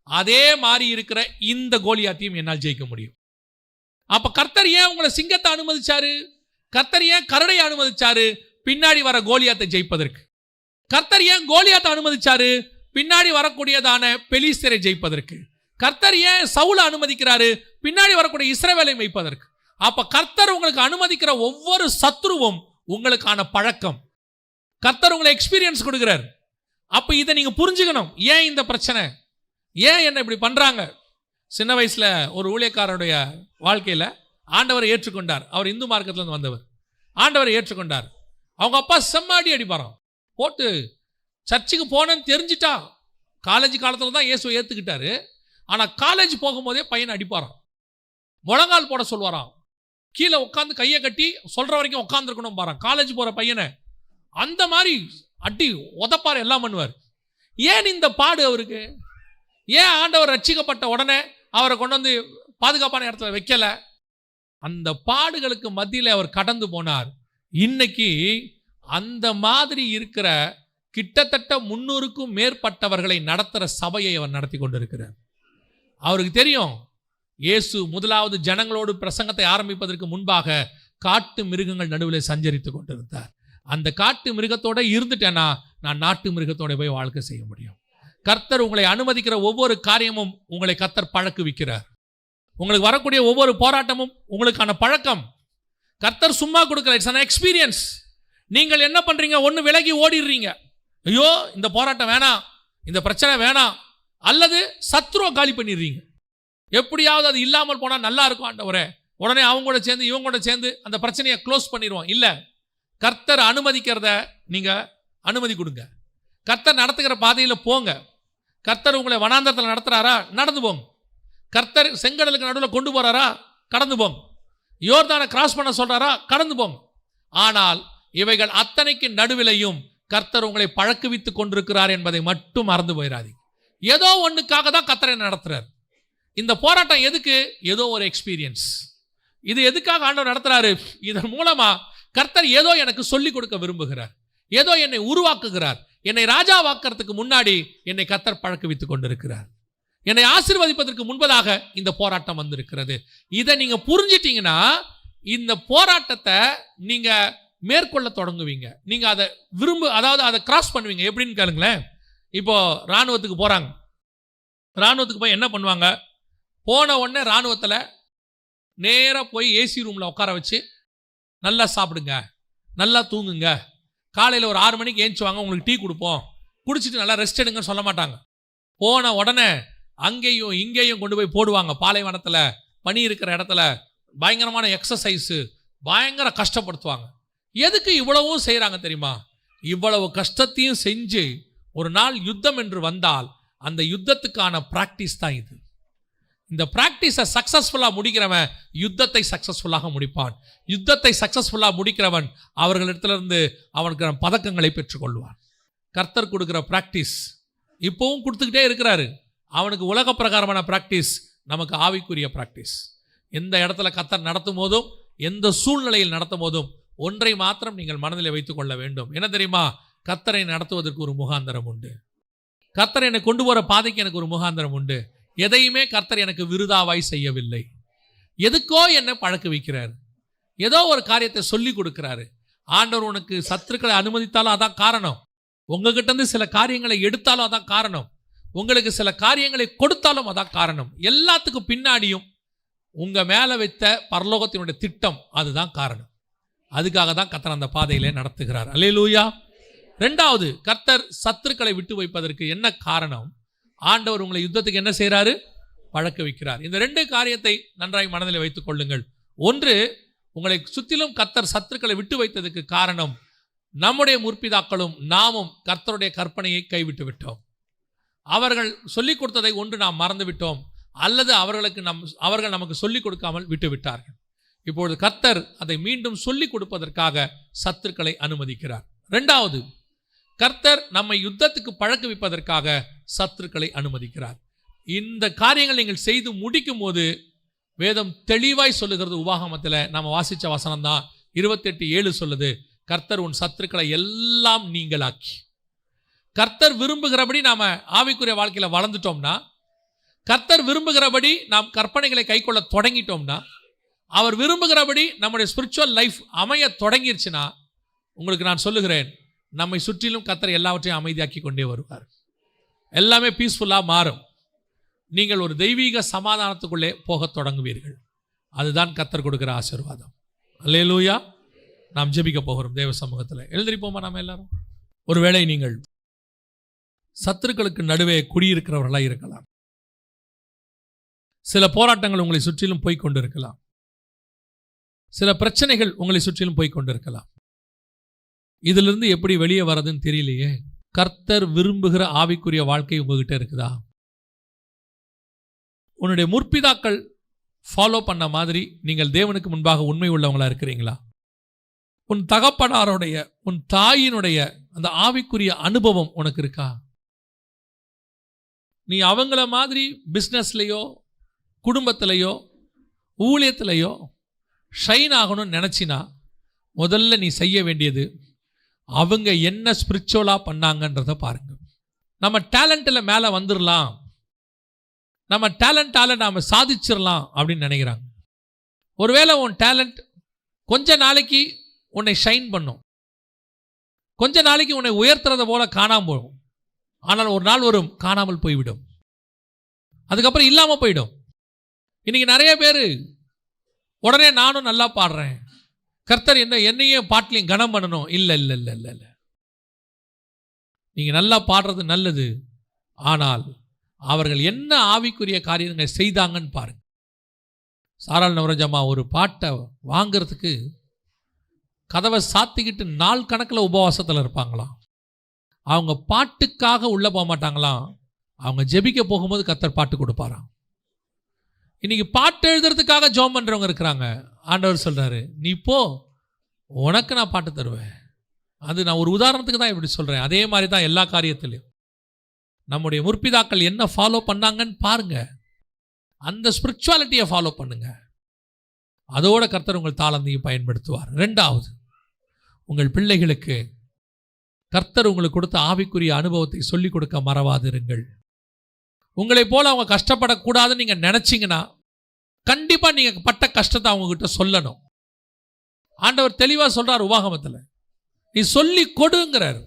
அதே மாதிரி இருக்கிற இந்த கோலியாத்தையும் என்னால் ஜெயிக்க முடியும். அப்ப கர்த்தர் ஏன் உங்களை சிங்கத்தை அனுமதிச்சாரு? கர்த்தர் ஏன் கரடியை அனுமதிச்சாரு? பின்னாடி வர கோலியாத்தை ஜெயிப்பதற்கு. கர்த்தர் ஏன் கோலியாத்தை அனுமதிச்சாரு? பின்னாடி வரக்கூடியதான பெலிஸ்தரை ஜெயிப்பதற்கு. கர்த்தர் ஏன் சவுலை அனுமதிக்கிறாரு? பின்னாடி வரக்கூடிய இஸ்ரவேலை மேய்ப்பதற்கு. அப்ப கர்த்தர் உங்களுக்கு அனுமதிக்கிற ஒவ்வொரு சத்ருவும் உங்களுக்கான பழக்கம். கர்த்தர் உங்களை எக்ஸ்பீரியன்ஸ் கொடுக்கிறார். அப்ப இதை நீங்க புரிஞ்சுக்கணும். ஏன் இந்த பிரச்சனை? ஏன் என்ன இப்படி பண்றாங்க? சின்ன வயசுல ஒரு ஊழியக்காரருடைய வாழ்க்கையில ஆண்டவரை ஏற்றுக்கொண்டார். அவர் இந்து மார்க்கத்துல இருந்து வந்தவர். ஆண்டவரை ஏற்றுக்கொண்டார். அவங்க அப்பா செம்மாடி அடிப்பாராம் போட்டு. சர்ச்சுக்கு போனேன்னு தெரிஞ்சிட்டா, காலேஜ் காலத்துல தான் இயேசுவை ஏத்துக்கிட்டாரு. ஆனால் காலேஜ் போகும்போதே பையனை அடிப்பாராம், முழங்கால் போட சொல்வாராம், கீழே உட்காந்து கையை கட்டி சொல்ற வரைக்கும் உட்காந்துருக்கணும் பாரான் காலேஜ் போற பையனை. அந்த மாதிரி அடி உதப்பார், எல்லாம் பண்ணுவார். ஏன் இந்த பாடு அவருக்கு? ஏன் ஆண்டவர் ரட்சிக்கப்பட்ட உடனே அவரை கொண்டு வந்து பாதுகாப்பான இடத்துல வைக்கல? அந்த பாடுகளுக்கு மத்தியில் அவர் கடந்து போனார். இன்னைக்கு அந்த மாதிரி இருக்கிற கிட்டத்தட்ட 300க்கும் மேற்பட்டவர்களை நடத்துகிற சபையை அவர் நடத்தி கொண்டிருக்கிறார். அவருக்கு தெரியும், இயேசு முதலாவது ஜனங்களோடு பிரசங்கத்தை ஆரம்பிப்பதற்கு முன்பாக காட்டு மிருகங்கள் நடுவில் சஞ்சரித்து கொண்டிருந்தார். அந்த காட்டு மிருகத்தோட இருந்துட்டேன்னா நான் நாட்டு மிருகத்தோட போய் வாழ்க்கை செய்ய முடியும். கர்த்தர் உங்களை அனுமதிக்கிற ஒவ்வொரு காரியமும் உங்களை கர்த்தர் பழக்குவிக்கிறார். உங்களுக்கு வரக்கூடிய ஒவ்வொரு போராட்டமும் உங்களுக்கான பழக்கம். கர்த்தர் சும்மா கொடுக்கல, இட்ஸ் an எக்ஸ்பீரியன்ஸ். நீங்கள் என்ன பண்றீங்க? ஒன்று விலகி ஓடிடுறீங்க, ஐயோ இந்த போராட்டம் வேணாம், இந்த பிரச்சனை வேணாம், அல்லது சத்ருவை காலி பண்ணிடுறீங்க. எப்படியாவது அது இல்லாமல் போனால் நல்லா இருக்கும் ஆண்டவரே, உடனே அவங்க கூட சேர்ந்து இவங்க கூட சேர்ந்து அந்த பிரச்சனையை க்ளோஸ் பண்ணிடுவோம். இல்லை, கர்த்தர் அனுமதிக்கிறத நீங்கள் அனுமதி கொடுங்க. கர்த்தர் நடத்துகிற பாதையில் போங்க. கர்த்தர் உங்களை வனாந்தரத்தில் நடத்துகிறாரா, நடந்து போங்க. கர்த்தர் செங்கடலுக்கு நடுவில் கொண்டு போகிறாரா, கடந்து போங்க. யோர்தானை கிராஸ் பண்ண சொல்கிறாரா, கடந்து போங்க. ஆனால் இவைகள் அத்தனைக்கு நடுவிலையும் கர்த்தர் உங்களை பழக்குவித்து கொண்டிருக்கிறார் என்பதை மட்டும் மறந்து போயிடாதீங்க. ஏதோ ஒன்றுக்காக தான் கர்த்தரை நடத்துகிறார். இந்த போராட்டம் எதுக்கு? ஏதோ ஒரு எக்ஸ்பீரியன்ஸ். இது எதுக்காக ஆண்டவர் நடத்துறாரு? இதன் மூலமா கர்த்தர் ஏதோ எனக்கு சொல்லிக் கொடுக்க விரும்புகிறார், ஏதோ என்னை உருவாக்குகிறார். என்னை ராஜாவாக்கிறதுக்கு முன்னாடி என்னை கர்த்தர் பழக்குவித்துக் கொண்டிருக்கிறார். என்னை ஆசீர்வதிப்பதற்கு முன்பதாக இந்த போராட்டம் வந்திருக்கிறது. இதை நீங்க புரிஞ்சிட்டீங்கன்னா இந்த போராட்டத்தை நீங்க மேற்கொள்ள தொடங்குவீங்க. நீங்க அதை அதாவது அதை கிராஸ் பண்ணுவீங்க. எப்படின்னு கேளுங்களேன். இப்போ ராணுவத்துக்கு போறாங்க. ராணுவத்துக்கு போய் என்ன பண்ணுவாங்க? போன உடனே ராணுவத்தில் நேராக போய் ஏசி ரூமில் உட்கார வச்சு நல்லா சாப்பிடுங்க, நல்லா தூங்குங்க, காலையில் ஒரு 6 மணிக்கு ஏஞ்சுவாங்க, உங்களுக்கு டீ கொடுப்போம், குடிச்சிட்டு நல்லா ரெஸ்ட் எடுங்கன்னு சொல்ல மாட்டாங்க. போன உடனே அங்கேயும் இங்கேயும் கொண்டு போய் போடுவாங்க. பாலைவனத்தில் பனி இருக்கிற இடத்துல பயங்கரமான எக்ஸசைஸு, பயங்கர கஷ்டப்படுத்துவாங்க. எதுக்கு இவ்வளவும் செய்கிறாங்க தெரியுமா? இவ்வளவு கஷ்டத்தையும் செஞ்சு ஒரு நாள் யுத்தம் என்று வந்தால் அந்த யுத்தத்துக்கான பிராக்டிஸ் தான் இது. இந்த பிராக்டிஸை சக்சஸ்ஃபுல்லாக முடிக்கிறவன் யுத்தத்தை சக்சஸ்ஃபுல்லாக முடிப்பான். யுத்தத்தை சக்சஸ்ஃபுல்லாக முடிக்கிறவன் அவர்களிடத்திலிருந்து அவனுக்கு பதக்கங்களை பெற்றுக்கொள்வான். கர்த்தர் கொடுக்குற பிராக்டிஸ் இப்போவும் கொடுத்துக்கிட்டே இருக்கிறாரு. அவனுக்கு உலக பிரகாரமான பிராக்டிஸ், நமக்கு ஆவிக்குரிய பிராக்டிஸ். எந்த இடத்துல கர்த்தர் நடத்தும் போதும், எந்த சூழ்நிலையில் நடத்தும் போதும் ஒன்றை மாத்திரம் நீங்கள் மனதில் வைத்துக் கொள்ள வேண்டும். என்ன தெரியுமா? கர்த்தரை நடத்துவதற்கு ஒரு முகாந்தரம் உண்டு. கர்த்தர் என்னை கொண்டு போகிற பாதைக்கு எனக்கு ஒரு முகாந்தரம் உண்டு. எதையுமே கர்த்தர் எனக்கு விருதாவாய் செய்யவில்லை. எதுக்கோ என்ன பழக்க வைக்கிறார், ஏதோ ஒரு காரியத்தை சொல்லி கொடுக்கிறாரு. ஆண்டவர் உனக்கு சத்துருக்களை அனுமதித்தாலும் அதான் காரணம். உங்ககிட்ட இருந்து சில காரியங்களை எடுத்தாலும் அதான் காரணம். உங்களுக்கு சில காரியங்களை கொடுத்தாலும் அதான் காரணம். எல்லாத்துக்கும் பின்னாடியும் உங்க மேல வைத்த பரலோகத்தினுடைய திட்டம் அதுதான் காரணம். அதுக்காக தான் கர்த்தர் அந்த பாதையிலே நடத்துகிறார். அல்லேலூயா. 2வது, கர்த்தர் சத்துருக்களை விட்டு வைப்பதற்கு என்ன காரணம்? ஆண்டவர் உங்களை யுத்தத்துக்கு என்ன செய்கிறாரு? பழக்க வைக்கிறார். இந்த 2 காரியத்தை நன்றாய் மனதில் வைத்துக் கொள்ளுங்கள். ஒன்று, உங்களை சுற்றிலும் கர்த்தர் சத்துருக்களை விட்டு வைத்ததுக்கு காரணம் நம்முடைய முற்பிதாக்களும் நாமும் கர்த்தருடைய கற்பனையை கைவிட்டு விட்டோம். அவர்கள் சொல்லிக் கொடுத்ததை ஒன்று நாம் மறந்து விட்டோம், அல்லது அவர்கள் நமக்கு சொல்லிக் கொடுக்காமல் விட்டு விட்டார்கள். இப்பொழுது கர்த்தர் அதை மீண்டும் சொல்லிக் கொடுப்பதற்காக சத்துருக்களை அனுமதிக்கிறார். 2வது, கர்த்தர் நம்மை யுத்தத்துக்கு பழக்க வைப்பதற்காக சத்துருக்களை அனுமதிக்கிறார். இந்த காரியங்கள் நீங்கள் செய்து முடிக்கும் போது வேதம் தெளிவாய் சொல்லுகிறது. உபாகமத்தில் நம்ம வாசித்த வசனம் தான் 28:7 சொல்லுது, கர்த்தர் உன் சத்துருக்களை எல்லாம் நீங்களாக்கி. கர்த்தர் விரும்புகிறபடி நாம ஆவிக்குரிய வாழ்க்கையில் வளர்ந்துட்டோம்னா, கர்த்தர் விரும்புகிறபடி நாம் கற்பனைகளை கைக்கொள்ள தொடங்கிட்டோம்னா, அவர் விரும்புகிறபடி நம்முடைய ஸ்பிரிச்சுவல் லைஃப் அமைய தொடங்கிருச்சுன்னா, உங்களுக்கு நான் சொல்லுகிறேன், நம்மை சுற்றிலும் கர்த்தர் எல்லாவற்றையும் அமைதியாக்கி கொண்டே வருவார். எல்லாமே பீஸ்ஃபுல்லாக மாறும். நீங்கள் ஒரு தெய்வீக சமாதானத்துக்குள்ளே போக தொடங்குவீர்கள். அதுதான் கர்த்தர் கொடுக்கிற ஆசீர்வாதம். அல்லேலூயா. நாம் ஜெபிக்க போகிறோம் தேவ சமூகத்தில். எழுந்திருப்போமா நாம் எல்லாரும்? ஒருவேளை நீங்கள் சத்துருக்களுக்கு நடுவே குடியிருக்கிறவர்களாக இருக்கலாம். சில போராட்டங்கள் உங்களை சுற்றிலும் போய் கொண்டிருக்கலாம். சில பிரச்சனைகள் உங்களை சுற்றிலும் போய் கொண்டிருக்கலாம். இதிலிருந்து எப்படி வெளியே வர்றதுன்னு தெரியலையே. கர்த்தர் விரும்புகிற ஆவிக்குரிய வாழ்க்கை உங்ககிட்ட இருக்குதா? உன்னுடைய முற்பிதாக்கள் ஃபாலோ பண்ண மாதிரி நீங்கள் தேவனுக்கு முன்பாக உண்மை உள்ளவங்களா இருக்கிறீங்களா? உன் தகப்பனாருடைய, உன் தாயினுடைய அந்த ஆவிக்குரிய அனுபவம் உனக்கு இருக்கா? நீ அவங்கள மாதிரி பிஸ்னஸ்லையோ குடும்பத்திலையோ ஊழியத்திலையோ ஷைன் ஆகணும்னு நினச்சினா முதல்ல நீ செய்ய வேண்டியது அவங்க என்ன ஸ்பிரிச்சுவலாக பண்ணாங்கன்றதை பாருங்க. நம்ம டேலண்ட்டில் மேலே வந்துடலாம், நம்ம டேலண்டால் நாம் சாதிச்சிடலாம் அப்படின்னு நினைக்கிறாங்க. ஒருவேளை உன் டேலண்ட் கொஞ்ச நாளைக்கு உன்னை ஷைன் பண்ணும், கொஞ்ச நாளைக்கு உன்னை உயர்த்துறத போல காணாமல் போகும். ஆனால் ஒரு நாள் வரும் காணாமல் போய்விடும், அதுக்கப்புறம் இல்லாமல் போயிடும். இன்னைக்கு நிறைய பேர் உடனே நானும் நல்லா பாடுறேன், கர்த்தர் என்னையும் பாட்டிலையும் கனம் பண்ணணும். இல்லை இல்லை இல்லை இல்லை இல்லை, நீங்கள் நல்லா பாடுறது நல்லது, ஆனால் அவர்கள் என்ன ஆவிக்குரிய காரியங்கள் செய்தாங்கன்னு பாருங்க. சாராள் நவரஞ்சம்மா ஒரு பாட்டை வாங்கிறதுக்கு கதவை சாத்திக்கிட்டு நாள் கணக்கில் உபவாசத்தில் இருப்பாங்களாம். அவங்க பாட்டுக்காக உள்ளே போக மாட்டாங்களாம், அவங்க ஜெபிக்க போகும்போது கர்த்தர் பாட்டு கொடுப்பாராம். இன்னைக்கு பாட்டு எழுதுறதுக்காக ஜெபம் பண்ணுறவங்க இருக்கிறாங்க. ஆண்டவர் சொல்கிறாரு, நீ போ, உனக்கு நான் பாட்டு தருவேன். அது நான் ஒரு உதாரணத்துக்கு தான் இப்படி சொல்கிறேன். அதே மாதிரி தான் எல்லா காரியத்திலையும் நம்முடைய முற்பிதாக்கள் என்ன ஃபாலோ பண்ணாங்கன்னு பாருங்க, அந்த ஸ்பிரிச்சுவாலிட்டியை ஃபாலோ பண்ணுங்க. அதோட கர்த்தர் உங்கள் தாளந்தையும் பயன்படுத்துவார். ரெண்டாவது, உங்கள் பிள்ளைகளுக்கு கர்த்தர் உங்களுக்கு கொடுத்த ஆவிக்குரிய அனுபவத்தை சொல்லிக் கொடுக்க மறவாதிருங்கள். உங்களை போல அவங்க கஷ்டப்படக்கூடாதுன்னு நீங்கள் நினச்சிங்கன்னா கண்டிப்பாக நீங்கள் பட்ட கஷ்டத்தை அவங்கக்கிட்ட சொல்லணும். ஆண்டவர் தெளிவாக சொல்கிறார் உபாகமத்தில், நீ சொல்லி கொடுங்கிறார்,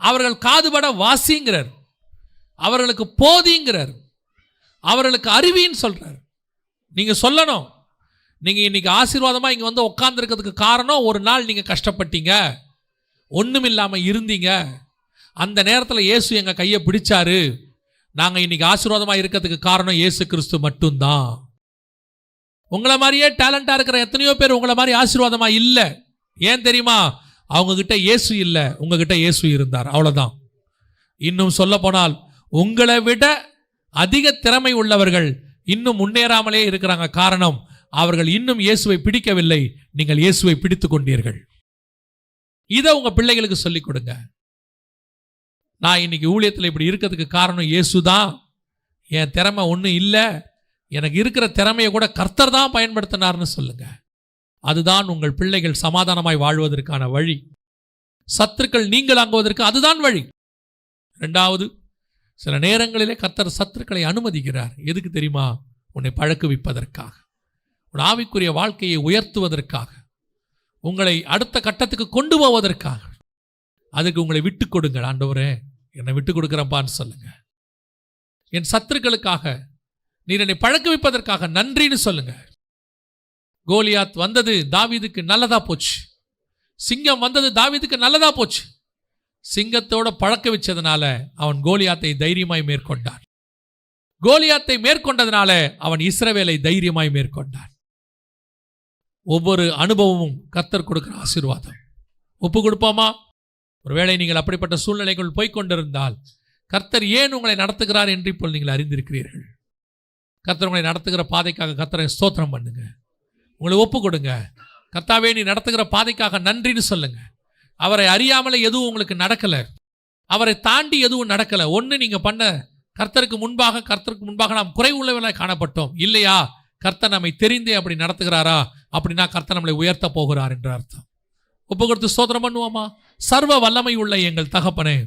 அவர்கள் காதுபட வாசிங்கிறார், அவர்களுக்கு போதிங்கிறார், அவர்களுக்கு அறிவின்னு சொல்கிறார். நீங்கள் சொல்லணும். நீங்கள் இன்னைக்கு ஆசீர்வாதமாக இங்கே வந்து உட்காந்துருக்கிறதுக்கு காரணம் ஒரு நாள் நீங்கள் கஷ்டப்பட்டீங்க, ஒன்றும் இல்லாமல் இருந்தீங்க, அந்த நேரத்தில் இயேசு எங்கள் கையை பிடிச்சாரு, நாங்கள் இன்னைக்கு ஆசீர்வாதமாக இருக்கிறதுக்கு காரணம் இயேசு கிறிஸ்து மட்டும்தான். உங்களை மாதிரியே டேலண்டாக இருக்கிற எத்தனையோ பேர் உங்களை மாதிரி ஆசீர்வாதமாக இல்லை. ஏன் தெரியுமா? அவங்கக்கிட்ட இயேசு இல்லை, உங்ககிட்ட இயேசு இருந்தார், அவ்வளோதான். இன்னும் சொல்ல போனால் உங்களை விட அதிக திறமை உள்ளவர்கள் இன்னும் முன்னேறாமலே இருக்கிறாங்க. காரணம், அவர்கள் இன்னும் இயேசுவை பிடிக்கவில்லை, நீங்கள் இயேசுவை பிடித்து கொண்டீர்கள். இதை உங்கள் பிள்ளைகளுக்கு சொல்லிக் கொடுங்க. நான் இன்னைக்கு ஊழியத்தில் இப்படி இருக்கிறதுக்கு காரணம் இயேசு தான், என் திறமை ஒன்றும் இல்லை, எனக்கு இருக்கிற திறமையை கூட கர்த்தர் தான் பயன்படுத்தினார்னு சொல்லுங்க. அதுதான் உங்கள் பிள்ளைகள் சமாதானமாய் வாழ்வதற்கான வழி. சத்துருக்கள் நீங்களாங்குவதற்கு அதுதான் வழி. ரெண்டாவது, சில நேரங்களிலே கர்த்தர் சத்துருக்களை அனுமதிக்கிறார். எதுக்கு தெரியுமா? உன்னை பழக்குவிப்பதற்காக, உன் ஆவிக்குரிய வாழ்க்கையை உயர்த்துவதற்காக, உங்களை அடுத்த கட்டத்துக்கு கொண்டு போவதற்காக. அதுக்கு உங்களை விட்டு கொடுங்கள். ஆண்டவரே, என்னை விட்டு கொடுக்குறப்பான்னு சொல்லுங்க. என் சத்துருக்களுக்காக நீர் என்னை பழக்க வைப்பதற்காக நன்றின்னு சொல்லுங்க. கோலியாத் வந்தது தாவீதுக்கு நல்லதா போச்சு, சிங்கம் வந்தது தாவீதுக்கு நல்லதா போச்சு. சிங்கத்தோட பழக்க வச்சதுனால அவன் கோலியாத்தை தைரியமாய் மேற்கொண்டான். கோலியாத்தை மேற்கொண்டதுனால அவன் இஸ்ரவேலை தைரியமாய் மேற்கொண்டான். ஒவ்வொரு அனுபவமும் கர்த்தர் கொடுக்கிற ஆசீர்வாதம். ஒப்பு கொடுப்போமா? ஒருவேளை நீங்கள் அப்படிப்பட்ட சூழ்நிலைகள் போய்கொண்டிருந்தால் கர்த்தர் ஏன் உங்களை நடத்துகிறார் என்று இப்போ நீங்கள் அறிந்திருக்கிறீர்கள். கர்த்தர் உங்களை நடத்துகிற பாதைக்காக கர்த்தரை ஸ்தோத்திரம் பண்ணுங்க. உங்களை ஒப்பு கொடுங்க. கர்த்தாவே, நீ நடத்துகிற பாதைக்காக நன்றின்னு சொல்லுங்க. அவரை அறியாமலே எதுவும் உங்களுக்கு நடக்கலை, அவரை தாண்டி எதுவும் நடக்கலை. ஒன்று, நீங்கள் பண்ண கர்த்தருக்கு முன்பாக நாம் குறை உள்ளவர்களாக காணப்பட்டோம். இல்லையா, கர்த்தர் நம்மை தெரிந்தே அப்படி நடத்துகிறாரா? அப்படின்னா கர்த்தர் நம்மளை உயர்த்த போகிறார் என்ற அர்த்தம். ஒப்பு கொடுத்து ஸ்தோத்திரம் பண்ணுவோமா? சர்வ வல்லமை உள்ள எங்கள் தகப்பனே,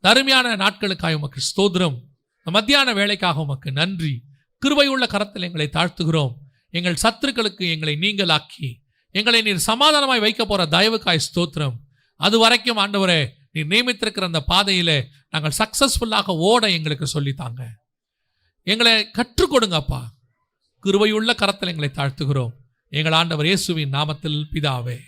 அருமையான நாட்களுக்காக உமக்கு ஸ்தோத்திரம். மத்தியான வேலைக்காக உமக்கு நன்றி. கிருபையுள்ள கரத்தில் எங்களை தாழ்த்துகிறோம். எங்கள் சத்துருக்களுக்கு எங்களை நீங்களாக்கி எங்களை நீர் சமாதானமாய் வைக்க போற தயவுக்காய் ஸ்தோத்திரம். அது வரைக்கும் ஆண்டவரே, நீர் நியமித்திருக்கிற அந்த பாதையிலே நாங்கள் சக்சஸ்ஃபுல்லாக ஓட எங்களுக்கு சொல்லித்தாங்க. எங்களை கற்றுக் கொடுங்கப்பா. கிருபையுள்ள கரத்தில் எங்களை தாழ்த்துகிறோம். எங்கள் ஆண்டவர் இயேசுவின் நாமத்தில் பிதாவே.